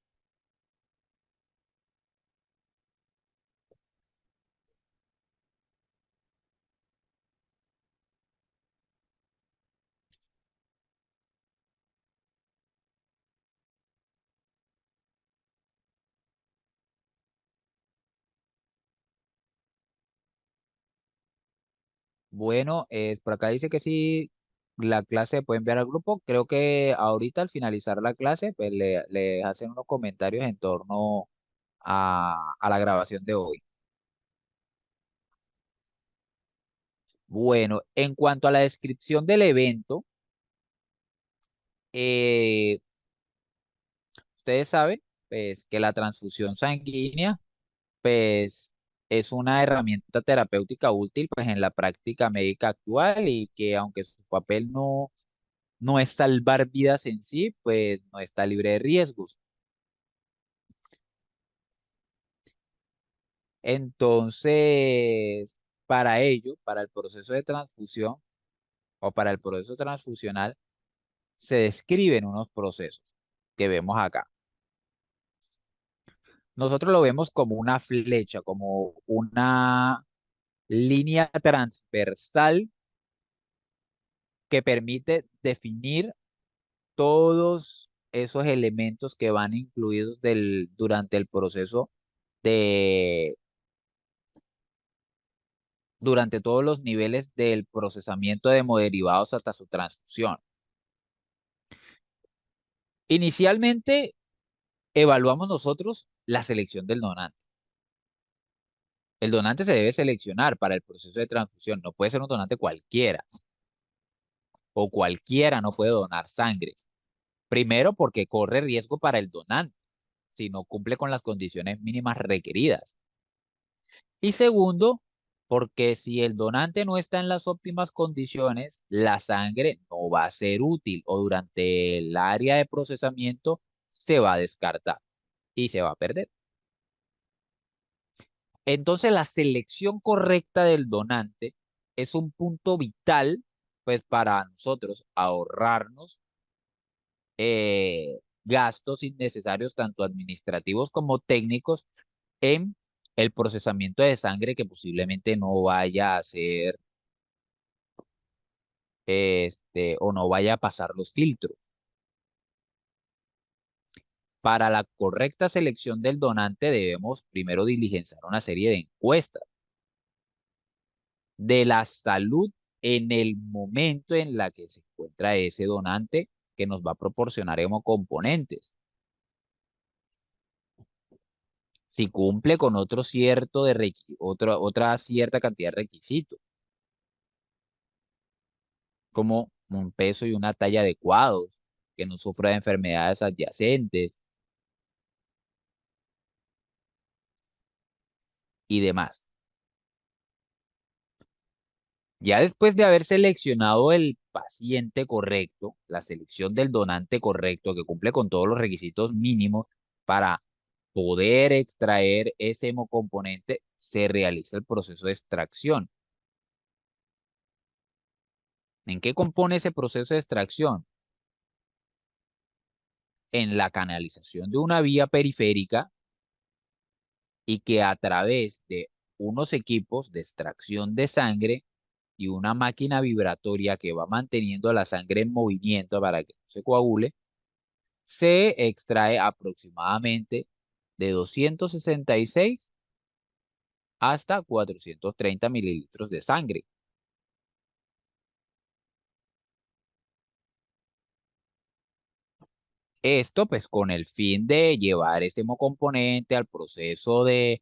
Bueno, por acá dice que sí, la clase se puede enviar al grupo. Creo que ahorita al finalizar la clase, pues le hacen unos comentarios en torno a la grabación de hoy. Bueno, en cuanto a la descripción del evento, eh, ustedes saben, pues, que la transfusión sanguínea, pues, es una herramienta terapéutica útil, pues, en la práctica médica actual y que aunque su papel no es salvar vidas en sí, pues no está libre de riesgos. Entonces, para ello, para el proceso de transfusión o para el proceso transfusional, se describen unos procesos que vemos acá. Nosotros lo vemos como una flecha, como una línea transversal que permite definir todos esos elementos que van incluidos durante el proceso de, durante todos los niveles del procesamiento de hemoderivados hasta su transfusión. Inicialmente, evaluamos nosotros la selección del donante. El donante se debe seleccionar para el proceso de transfusión. No puede ser un donante cualquiera o cualquiera no puede donar sangre. Primero, porque corre riesgo para el donante si no cumple con las condiciones mínimas requeridas. Y segundo, porque si el donante no está en las óptimas condiciones, la sangre no va a ser útil o durante el área de procesamiento se va a descartar y se va a perder. Entonces, la selección correcta del donante es un punto vital, pues, para nosotros ahorrarnos gastos innecesarios, tanto administrativos como técnicos, en el procesamiento de sangre que posiblemente no vaya a ser, o no vaya a pasar los filtros. Para la correcta selección del donante debemos primero diligenciar una serie de encuestas de la salud en el momento en la que se encuentra ese donante que nos va a proporcionar hemocomponentes. Si cumple con otra cierta cantidad de requisitos, como un peso y una talla adecuados, que no sufra de enfermedades adyacentes, y demás. Ya después de haber seleccionado el paciente correcto, la selección del donante correcto que cumple con todos los requisitos mínimos para poder extraer ese hemocomponente, se realiza el proceso de extracción. ¿En qué compone ese proceso de extracción? En la canalización de una vía periférica y que a través de unos equipos de extracción de sangre y una máquina vibratoria que va manteniendo la sangre en movimiento para que no se coagule, se extrae aproximadamente de 266 hasta 430 mililitros de sangre. Esto pues con el fin de llevar este hemocomponente al proceso eh,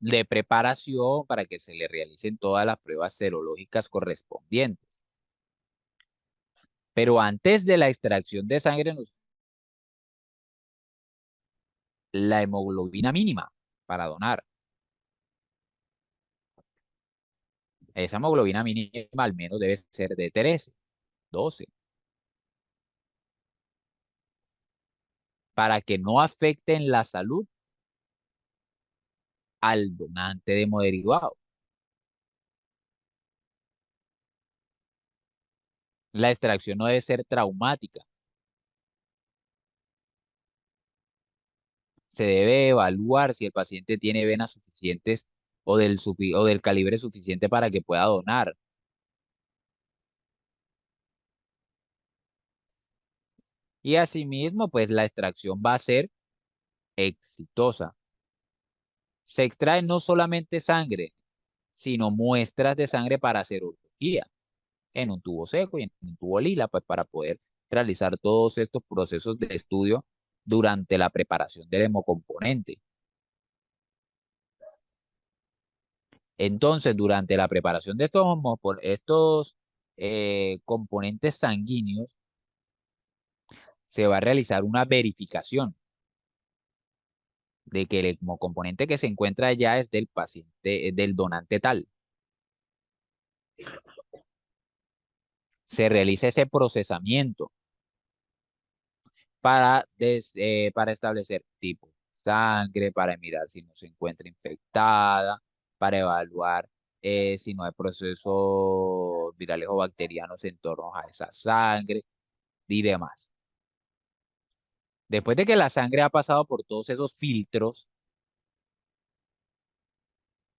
de preparación para que se le realicen todas las pruebas serológicas correspondientes. Pero antes de la extracción de sangre, la hemoglobina mínima para donar. Esa hemoglobina mínima al menos debe ser de 13, 12, para que no afecten la salud al donante de hemoderivado. La extracción no debe ser traumática. Se debe evaluar si el paciente tiene venas suficientes o del calibre suficiente para que pueda donar. Y asimismo, pues la extracción va a ser exitosa. Se extrae no solamente sangre, sino muestras de sangre para serología en un tubo seco y en un tubo lila, pues para poder realizar todos estos procesos de estudio durante la preparación del hemocomponente. Entonces, durante la preparación de estos componentes sanguíneos, se va a realizar una verificación de que el hemocomponente que se encuentra allá es del paciente, es del donante tal. Se realiza ese procesamiento para establecer tipo de sangre, para mirar si no se encuentra infectada, para evaluar si no hay procesos virales o bacterianos en torno a esa sangre y demás. Después de que la sangre ha pasado por todos esos filtros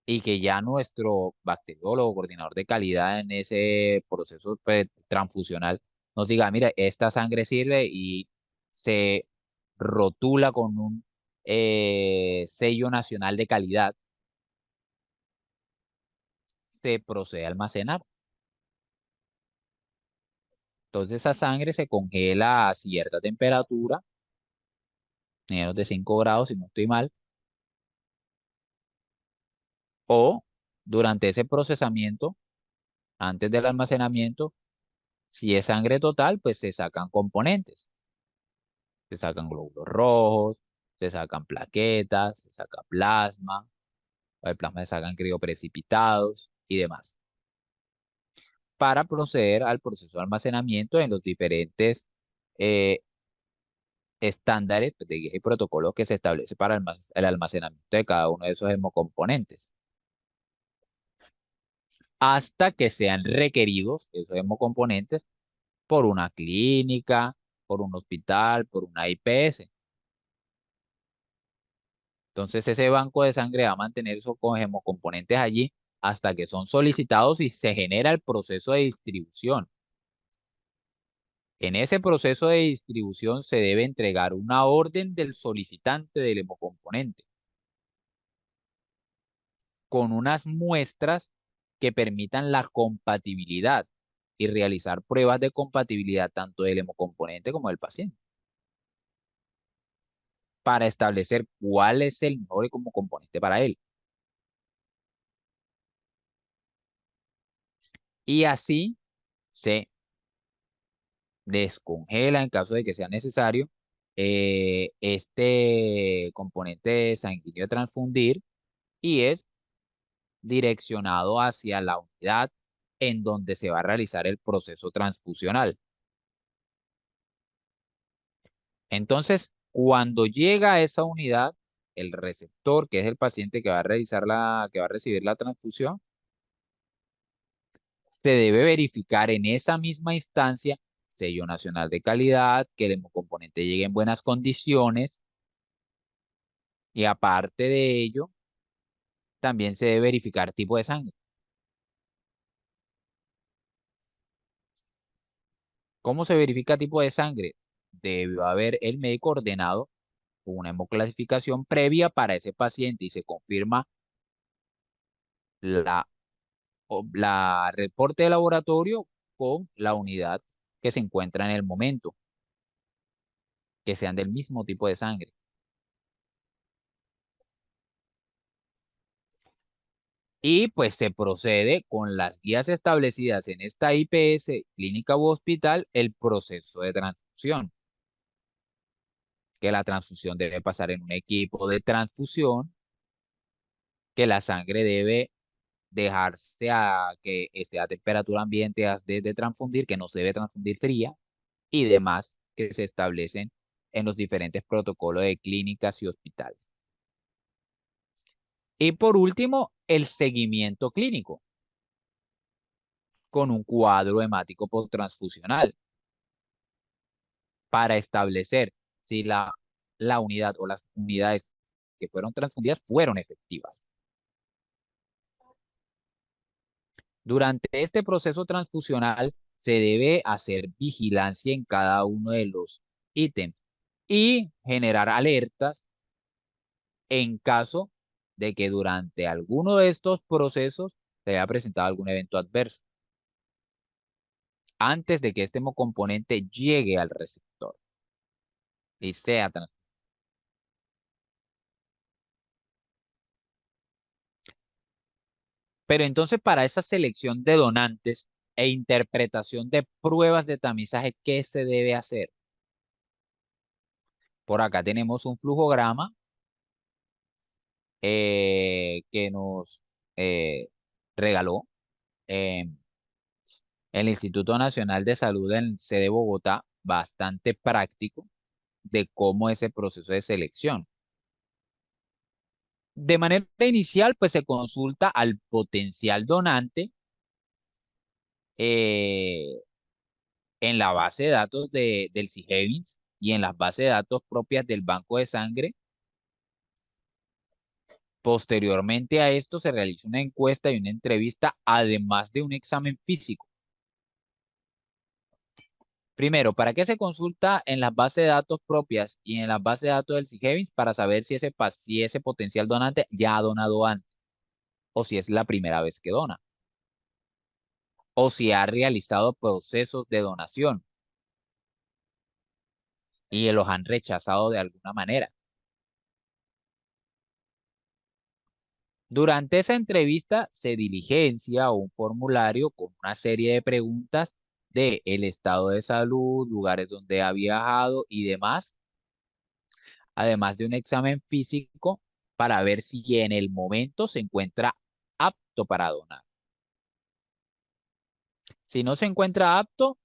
y que ya nuestro bacteriólogo, coordinador de calidad en ese proceso pues, transfusional, nos diga, mira, esta sangre sirve y se rotula con un sello nacional de calidad, se procede a almacenar. Entonces esa sangre se congela a cierta temperatura, menos de 5 grados si no estoy mal, o durante ese procesamiento, antes del almacenamiento, si es sangre total, pues se sacan componentes. Se sacan glóbulos rojos, se sacan plaquetas, se saca plasma, el plasma se sacan crioprecipitados y demás, para proceder al proceso de almacenamiento en los diferentes eh, estándares pues, de guías y protocolos que se establece para el almacenamiento de cada uno de esos hemocomponentes, hasta que sean requeridos esos hemocomponentes por una clínica, por un hospital, por una IPS. Entonces ese banco de sangre va a mantener esos hemocomponentes allí hasta que son solicitados y se genera el proceso de distribución. En ese proceso de distribución se debe entregar una orden del solicitante del hemocomponente con unas muestras que permitan la compatibilidad y realizar pruebas de compatibilidad tanto del hemocomponente como del paciente para establecer cuál es el mejor hemocomponente para él. Y así se descongela en caso de que sea necesario este componente sanguíneo a transfundir y es direccionado hacia la unidad en donde se va a realizar el proceso transfusional. Entonces, cuando llega a esa unidad, el receptor, que es el paciente que va a realizar que va a recibir la transfusión, se debe verificar en esa misma instancia sello nacional de calidad, que el hemocomponente llegue en buenas condiciones y aparte de ello, también se debe verificar tipo de sangre. ¿Cómo se verifica tipo de sangre? Debe haber el médico ordenado una hemoclasificación previa para ese paciente y se confirma la, la reporte de laboratorio con la unidad que se encuentra en el momento, que sean del mismo tipo de sangre. Y pues se procede con las guías establecidas en esta IPS, clínica u hospital, el proceso de transfusión, que la transfusión debe pasar en un equipo de transfusión, que la sangre debe dejarse a que esté a temperatura ambiente antes de transfundir, que no se debe transfundir fría y demás que se establecen en los diferentes protocolos de clínicas y hospitales. Y por último, el seguimiento clínico con un cuadro hemático posttransfusional para establecer si la unidad o las unidades que fueron transfundidas fueron efectivas. Durante este proceso transfusional se debe hacer vigilancia en cada uno de los ítems y generar alertas en caso de que durante alguno de estos procesos se haya presentado algún evento adverso antes de que este componente llegue al receptor y sea Pero entonces para esa selección de donantes e interpretación de pruebas de tamizaje, ¿qué se debe hacer? Por acá tenemos un flujograma que nos eh, regaló eh, el Instituto Nacional de Salud en sede Bogotá, bastante práctico de cómo es el proceso de selección. De manera inicial, pues se consulta al potencial donante eh, en la base de datos del CIGEVINS y en las bases de datos propias del banco de sangre. Posteriormente a esto se realiza una encuesta y una entrevista, además de un examen físico. Primero, ¿para qué se consulta en las bases de datos propias y en las bases de datos del CIGEVINS? Para saber si ese potencial donante ya ha donado antes o si es la primera vez que dona o si ha realizado procesos de donación y los han rechazado de alguna manera. Durante esa entrevista se diligencia un formulario con una serie de preguntas de el estado de salud, lugares donde ha viajado y demás, además de un examen físico para ver si en el momento se encuentra apto para donar. Si no se encuentra apto,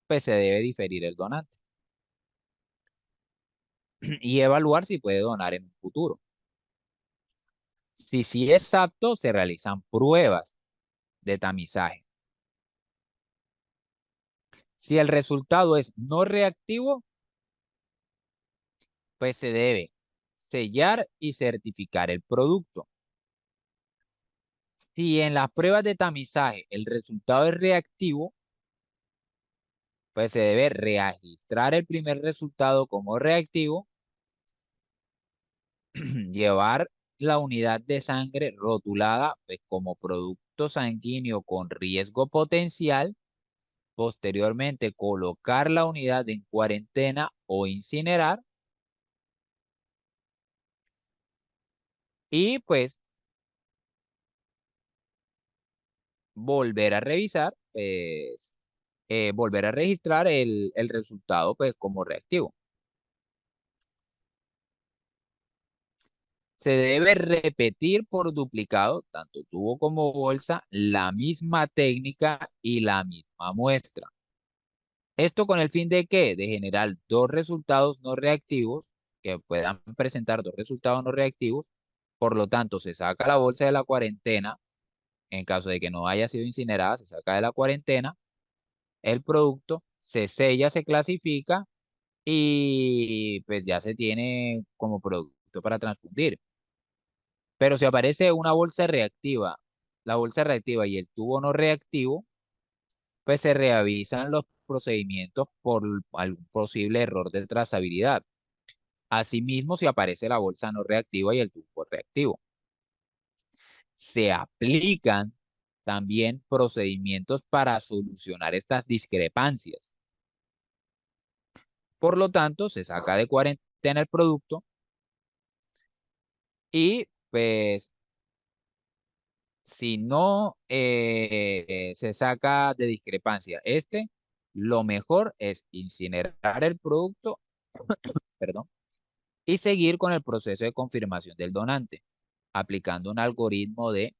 pues se debe diferir el donante y evaluar si puede donar en un futuro. Si sí es apto, se realizan pruebas de tamizaje. Si el resultado es no reactivo, pues se debe sellar y certificar el producto. Si en las pruebas de tamizaje el resultado es reactivo, pues se debe registrar el primer resultado como reactivo, llevar la unidad de sangre rotulada pues, como producto sanguíneo con riesgo potencial, posteriormente colocar la unidad en cuarentena o incinerar y pues volver a revisar, pues, volver a registrar el resultado pues como reactivo. Se debe repetir por duplicado, tanto tubo como bolsa, la misma técnica y la misma muestra. Esto con el fin de qué? De generar dos resultados no reactivos que puedan presentar dos resultados no reactivos. Por lo tanto, se saca la bolsa de la cuarentena. En caso de que no haya sido incinerada, se saca de la cuarentena el producto, se sella, se clasifica y pues ya se tiene como producto para transfundir. Pero si aparece una bolsa reactiva, la bolsa reactiva y el tubo no reactivo, pues se revisan los procedimientos por algún posible error de trazabilidad. Asimismo, si aparece la bolsa no reactiva y el tubo reactivo, se aplican también procedimientos para solucionar estas discrepancias. Por lo tanto, se saca de cuarentena el producto y pues si no se saca de discrepancia lo mejor es incinerar el producto, perdón, y seguir con el proceso de confirmación del donante, aplicando un algoritmo de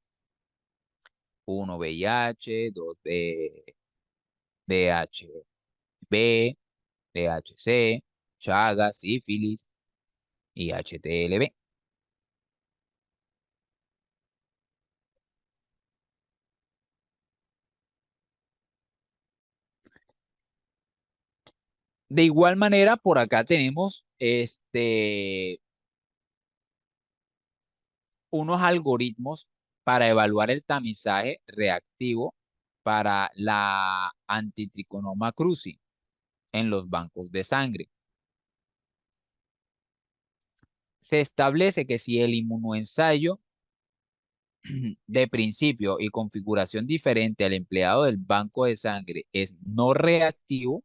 1 VIH, 2 VHB, VHC, Chagas, sífilis y HTLV. De igual manera, por acá tenemos unos algoritmos para evaluar el tamizaje reactivo para la antitriconoma cruzi en los bancos de sangre. Se establece que si el inmunoensayo de principio y configuración diferente al empleado del banco de sangre es no reactivo,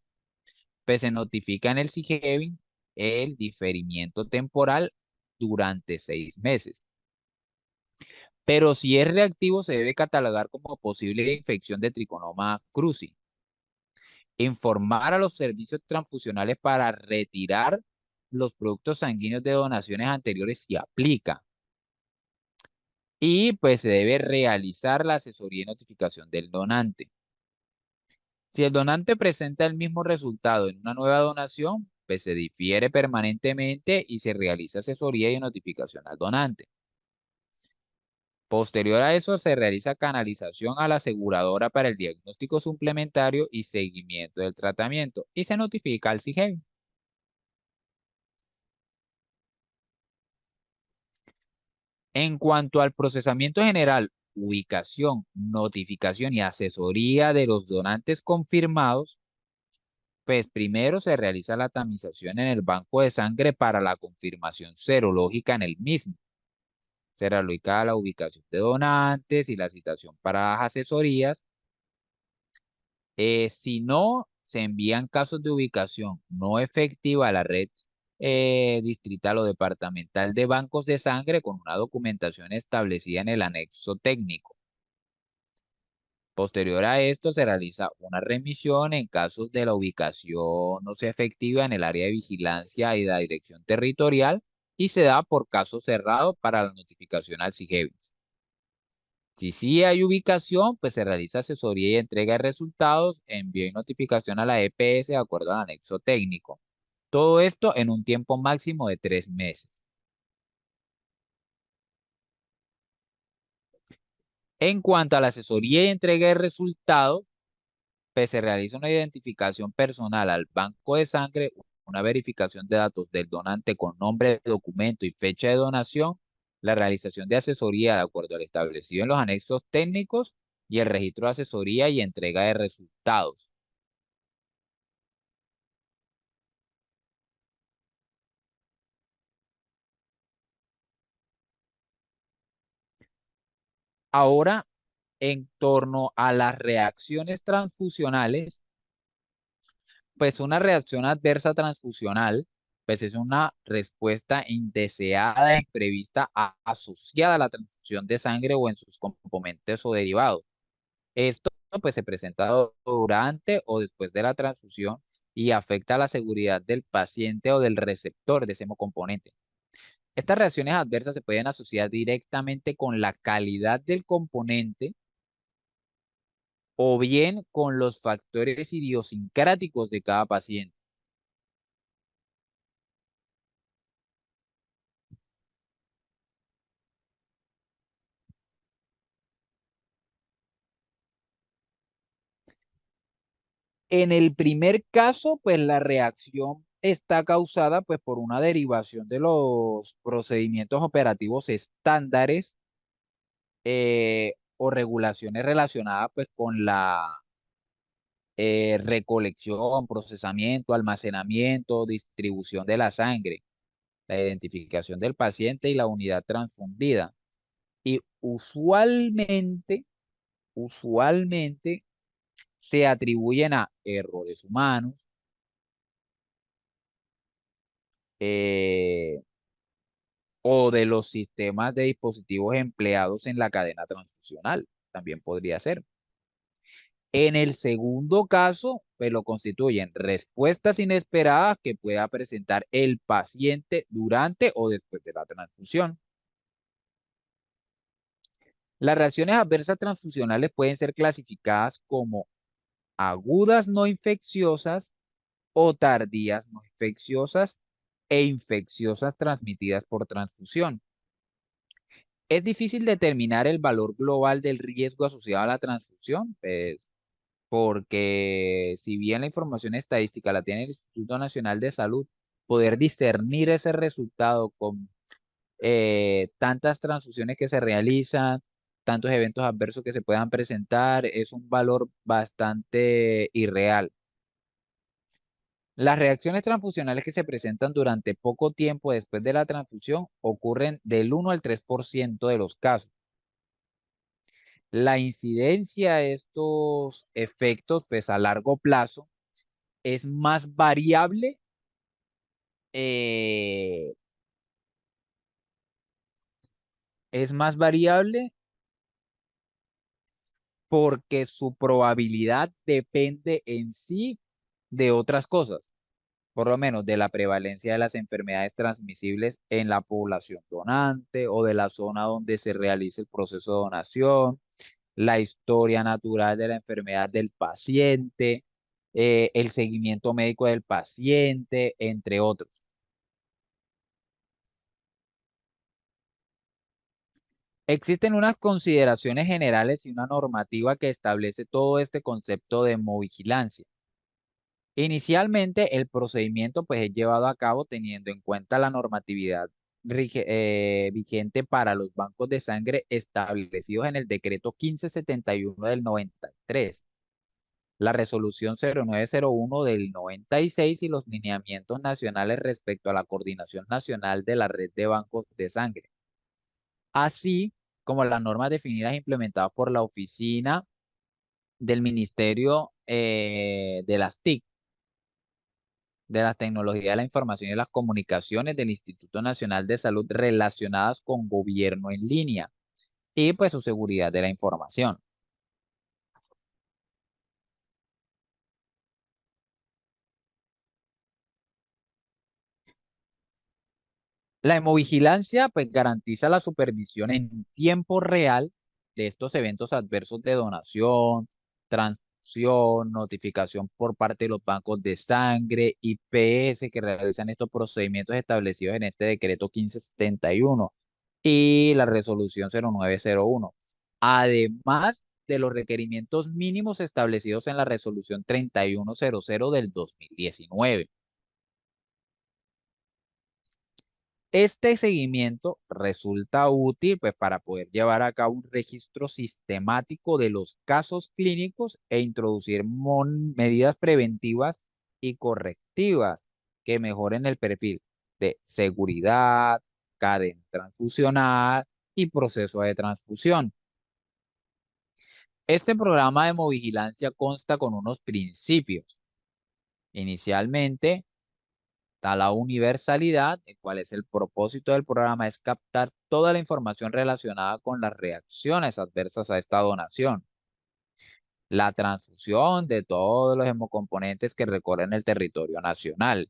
pues se notifica en el SIGEVIN el diferimiento temporal durante 6 meses. Pero si es reactivo, se debe catalogar como posible infección de triconoma cruzi. Informar a los servicios transfusionales para retirar los productos sanguíneos de donaciones anteriores si aplica. Y pues se debe realizar la asesoría y notificación del donante. Si el donante presenta el mismo resultado en una nueva donación, pues se difiere permanentemente y se realiza asesoría y notificación al donante. Posterior a eso, se realiza canalización a la aseguradora para el diagnóstico suplementario y seguimiento del tratamiento y se notifica al SIGEVI. En cuanto al procesamiento general, ubicación, notificación y asesoría de los donantes confirmados, pues primero se realiza la tamización en el banco de sangre para la confirmación serológica en el mismo. Se realiza la ubicación de donantes y la citación para las asesorías. Si no, se envían casos de ubicación no efectiva a la red distrital o departamental de bancos de sangre con una documentación establecida en el anexo técnico. Posterior a esto, se realiza una remisión en casos de la ubicación no sea efectiva en el área de vigilancia y la dirección territorial y se da por caso cerrado para la notificación al SIGEVIS. Si sí hay ubicación, pues se realiza asesoría y entrega de resultados, envío y notificación a la EPS de acuerdo al anexo técnico. Todo esto en un tiempo máximo de 3 meses. En cuanto a la asesoría y entrega de resultados, pues se realiza una identificación personal al banco de sangre, una verificación de datos del donante con nombre, documento y fecha de donación, la realización de asesoría de acuerdo al establecido en los anexos técnicos y el registro de asesoría y entrega de resultados. Ahora, en torno a las reacciones transfusionales, pues una reacción adversa transfusional, pues es una respuesta indeseada e imprevista asociada a la transfusión de sangre o en sus componentes o derivados. Esto pues se presenta durante o después de la transfusión y afecta a la seguridad del paciente o del receptor de ese componente. Estas reacciones adversas se pueden asociar directamente con la calidad del componente o bien con los factores idiosincráticos de cada paciente. En el primer caso, pues la reacción está causada pues por una derivación de los procedimientos operativos estándares o regulaciones relacionadas pues con la recolección, procesamiento, almacenamiento, distribución de la sangre, la identificación del paciente y la unidad transfundida. Y usualmente se atribuyen a errores humanos, eh, o de los sistemas de dispositivos empleados en la cadena transfusional. También podría ser. En el segundo caso, pues lo constituyen respuestas inesperadas que pueda presentar el paciente durante o después de la transfusión. Las reacciones adversas transfusionales pueden ser clasificadas como agudas no infecciosas o tardías no infecciosas e infecciosas transmitidas por transfusión. Es difícil determinar el valor global del riesgo asociado a la transfusión, pues, porque si bien la información estadística la tiene el Instituto Nacional de Salud, poder discernir ese resultado con tantas transfusiones que se realizan, tantos eventos adversos que se puedan presentar, es un valor bastante irreal. Las reacciones transfusionales que se presentan durante poco tiempo después de la transfusión ocurren del 1 al 3% de los casos. La incidencia de estos efectos, pues a largo plazo, es más variable, eh, es más variable porque su probabilidad depende en sí de otras cosas, por lo menos de la prevalencia de las enfermedades transmisibles en la población donante o de la zona donde se realice el proceso de donación, la historia natural de la enfermedad del paciente, el seguimiento médico del paciente, entre otros. Existen unas consideraciones generales y una normativa que establece todo este concepto de hemovigilancia. Inicialmente, el procedimiento pues, es llevado a cabo teniendo en cuenta la normatividad vigente para los bancos de sangre establecidos en el decreto 1571 del 93, la resolución 0901 del 96 y los lineamientos nacionales respecto a la coordinación nacional de la red de bancos de sangre, así como las normas definidas e implementadas por la oficina del Ministerio de las TIC, de las Tecnologías de la Información y las Comunicaciones del Instituto Nacional de Salud relacionadas con gobierno en línea y pues su seguridad de la información. La hemovigilancia pues garantiza la supervisión en tiempo real de estos eventos adversos de donación, transfusión, notificación por parte de los bancos de sangre, IPS que realizan estos procedimientos establecidos en este decreto 1571 y la resolución 0901. Además de los requerimientos mínimos establecidos en la resolución 3100 del 2019. Este seguimiento resulta útil pues, para poder llevar a cabo un registro sistemático de los casos clínicos e introducir medidas preventivas y correctivas que mejoren el perfil de seguridad, cadena transfusional y proceso de transfusión. Este programa de hemovigilancia consta con unos principios. Inicialmente, está la universalidad, el cual es el propósito del programa, es captar toda la información relacionada con las reacciones adversas a esta donación, la transfusión de todos los hemocomponentes que recorren el territorio nacional.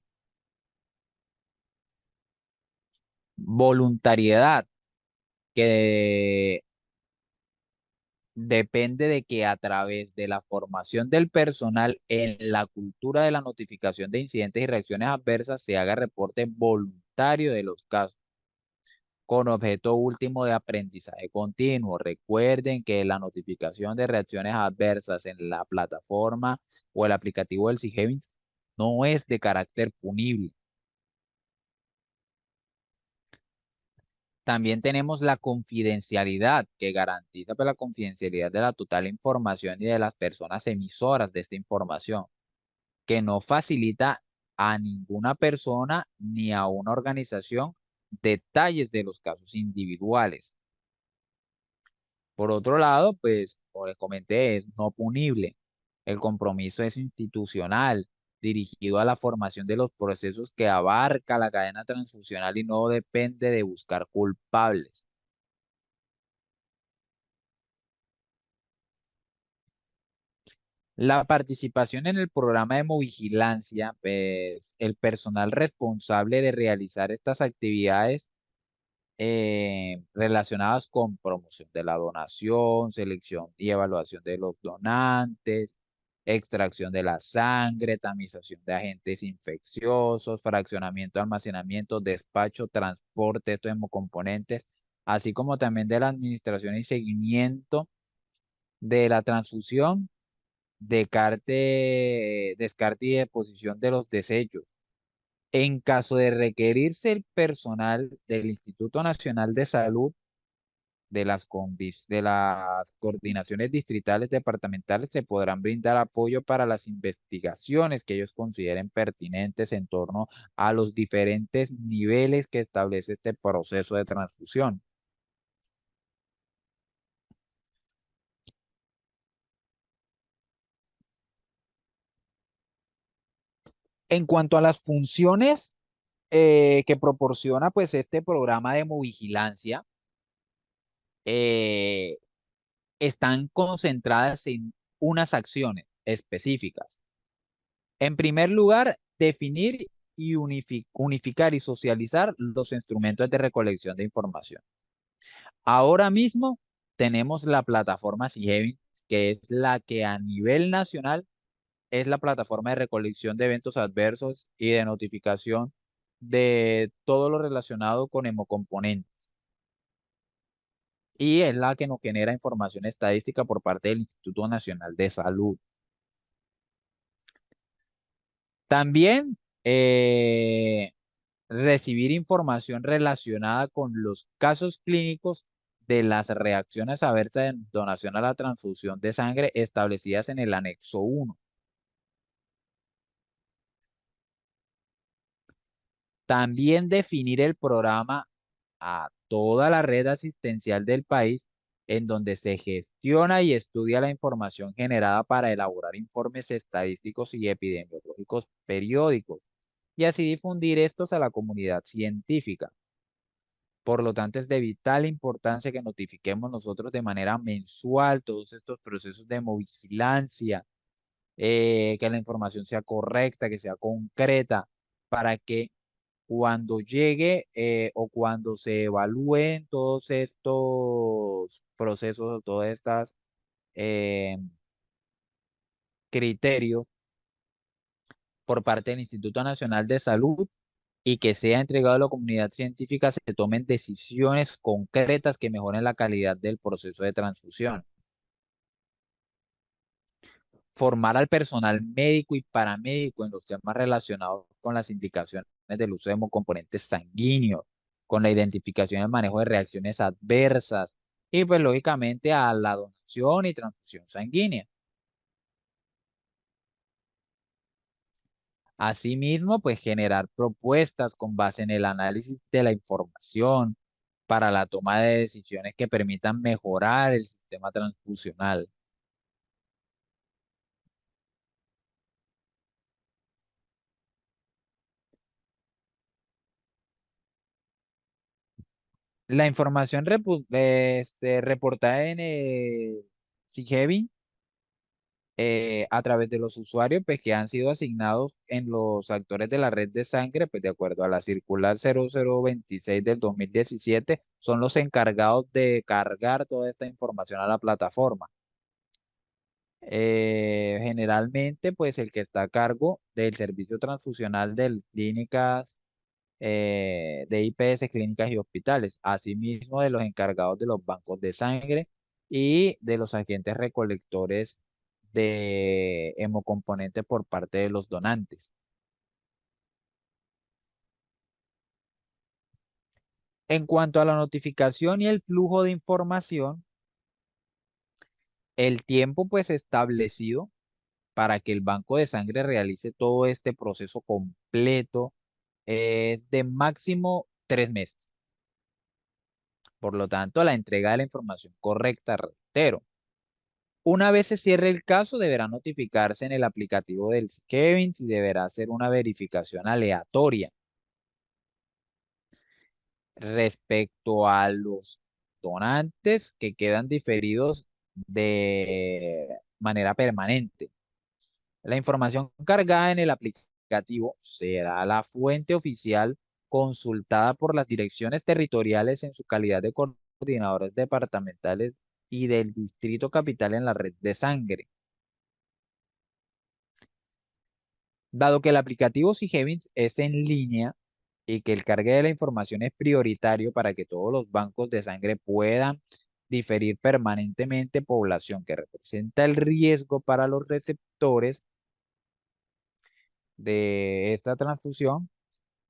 Voluntariedad, que depende de que a través de la formación del personal en la cultura de la notificación de incidentes y reacciones adversas se haga reporte voluntario de los casos con objeto último de aprendizaje continuo. Recuerden que la notificación de reacciones adversas en la plataforma o el aplicativo del SIGEVINS no es de carácter punible. También tenemos la confidencialidad, que garantiza pues, la confidencialidad de la total información y de las personas emisoras de esta información, que no facilita a ninguna persona ni a una organización detalles de los casos individuales. Por otro lado, pues, como les comenté, es no punible. El compromiso es institucional, dirigido a la formación de los procesos que abarca la cadena transfusional y no depende de buscar culpables. La participación en el programa de hemovigilancia, pues el personal responsable de realizar estas actividades relacionadas con promoción de la donación, selección y evaluación de los donantes, extracción de la sangre, tamización de agentes infecciosos, fraccionamiento, almacenamiento, despacho, transporte de estos hemocomponentes, así como también de la administración y seguimiento de la transfusión descarte y deposición de los desechos. En caso de requerirse el personal del Instituto Nacional de Salud, de las coordinaciones distritales departamentales, se podrán brindar apoyo para las investigaciones que ellos consideren pertinentes en torno a los diferentes niveles que establece este proceso de transfusión. En cuanto a las funciones que proporciona pues este programa de hemovigilancia, eh, están concentradas en unas acciones específicas. En primer lugar, definir y unificar y socializar los instrumentos de recolección de información. Ahora mismo tenemos la plataforma SIGEVI, que es la que a nivel nacional es la plataforma de recolección de eventos adversos y de notificación de todo lo relacionado con hemocomponentes. Y es la que nos genera información estadística por parte del Instituto Nacional de Salud. También recibir información relacionada con los casos clínicos de las reacciones adversas en donación a la transfusión de sangre establecidas en el anexo 1. También definir el programa a toda la red asistencial del país en donde se gestiona y estudia la información generada para elaborar informes estadísticos y epidemiológicos periódicos y así difundir estos a la comunidad científica. Por lo tanto, es de vital importancia que notifiquemos nosotros de manera mensual todos estos procesos de hemovigilancia, que la información sea correcta, que sea concreta, para que cuando llegue o cuando se evalúen todos estos procesos o todos estos eh, criterios por parte del Instituto Nacional de Salud y que sea entregado a la comunidad científica, se tomen decisiones concretas que mejoren la calidad del proceso de transfusión. Formar al personal médico y paramédico en los temas relacionados con las indicaciones del uso de hemocomponentes sanguíneos, con la identificación y el manejo de reacciones adversas y pues lógicamente a la donación y transfusión sanguínea. Asimismo, pues generar propuestas con base en el análisis de la información para la toma de decisiones que permitan mejorar el sistema transfusional. La información reportada en SIGEVI a través de los usuarios pues, que han sido asignados en los actores de la red de sangre, pues de acuerdo a la circular 0026 del 2017, son los encargados de cargar toda esta información a la plataforma. Generalmente, pues el que está a cargo del servicio transfusional de clínicas, de IPS, clínicas y hospitales, asimismo de los encargados de los bancos de sangre y de los agentes recolectores de hemocomponentes por parte de los donantes. En cuanto a la notificación y el flujo de información, el tiempo pues establecido para que el banco de sangre realice todo este proceso completo es de máximo 3 meses. Por lo tanto, la entrega de la información correcta, reitero. Una vez se cierre el caso, deberá notificarse en el aplicativo del Kevin y deberá hacer una verificación aleatoria respecto a los donantes que quedan diferidos de manera permanente. La información cargada en el aplicativo será la fuente oficial consultada por las direcciones territoriales en su calidad de coordinadores departamentales y del distrito capital en la red de sangre. Dado que el aplicativo Sigevins es en línea y que el cargue de la información es prioritario para que todos los bancos de sangre puedan diferir permanentemente población que representa el riesgo para los receptores de esta transfusión,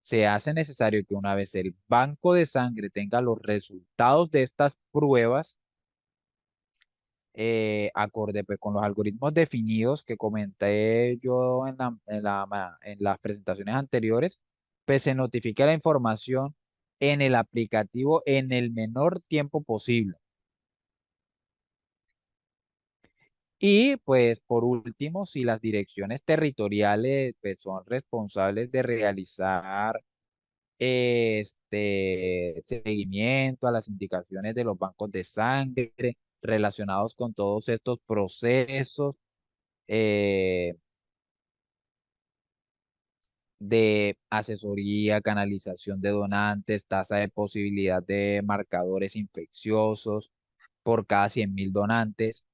se hace necesario que una vez el banco de sangre tenga los resultados de estas pruebas, acorde pues, con los algoritmos definidos que comenté yo en las presentaciones anteriores, pues se notifique la información en el aplicativo en el menor tiempo posible. Y pues por último, si las direcciones territoriales pues, son responsables de realizar seguimiento a las indicaciones de los bancos de sangre relacionados con todos estos procesos eh, de asesoría, canalización de donantes, tasa de posibilidad de marcadores infecciosos por cada 100.000 donantes.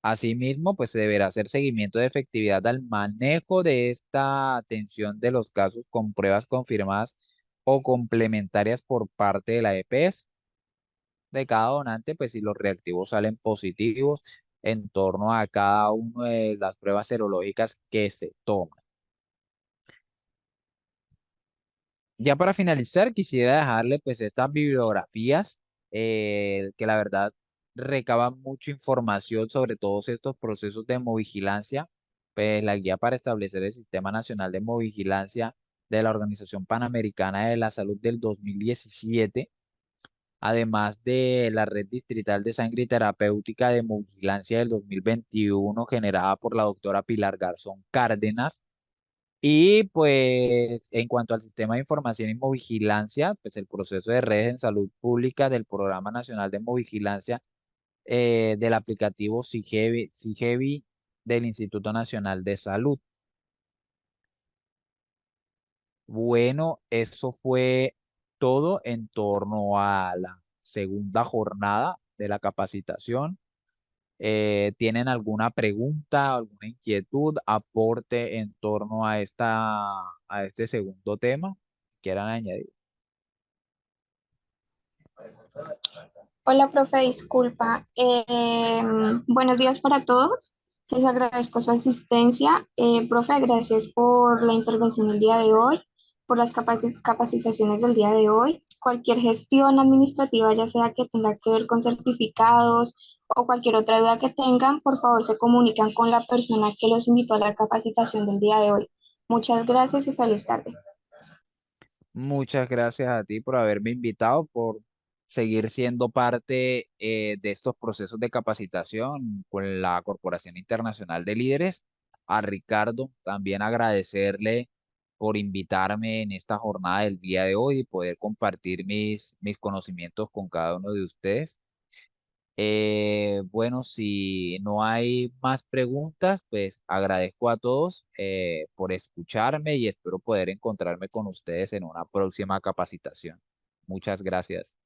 Asimismo, pues se deberá hacer seguimiento de efectividad al manejo de esta atención de los casos con pruebas confirmadas o complementarias por parte de la EPS de cada donante, pues si los reactivos salen positivos en torno a cada una de las pruebas serológicas que se toman. Ya para finalizar, quisiera dejarle pues estas bibliografías que la verdad recaban mucha información sobre todos estos procesos de hemovigilancia, pues la guía para establecer el Sistema Nacional de Hemovigilancia de la Organización Panamericana de la Salud del 2017, además de la Red Distrital de Sangre y Terapéutica de Hemovigilancia del 2021 generada por la doctora Pilar Garzón Cárdenas. Y pues en cuanto al sistema de información y hemovigilancia, pues el proceso de redes en salud pública del Programa Nacional de Hemovigilancia del aplicativo SIGEVI del Instituto Nacional de Salud. Bueno, eso fue todo en torno a la segunda jornada de la capacitación. ¿Tienen alguna pregunta, alguna inquietud, aporte en torno a a este segundo tema? ¿Quieran añadir? Hola, profe, disculpa. Buenos días para todos. Les agradezco su asistencia. Profe, gracias por la intervención el día de hoy, por las capacitaciones del día de hoy. Cualquier gestión administrativa, ya sea que tenga que ver con certificados o cualquier otra duda que tengan, por favor se comunican con la persona que los invitó a la capacitación del día de hoy. Muchas gracias y feliz tarde. Muchas gracias a ti por haberme invitado, por seguir siendo parte de estos procesos de capacitación con la Corporación Internacional de Líderes. A Ricardo también agradecerle por invitarme en esta jornada del día de hoy y poder compartir mis conocimientos con cada uno de ustedes. Bueno, si no hay más preguntas, pues agradezco a todos por escucharme y espero poder encontrarme con ustedes en una próxima capacitación. Muchas gracias.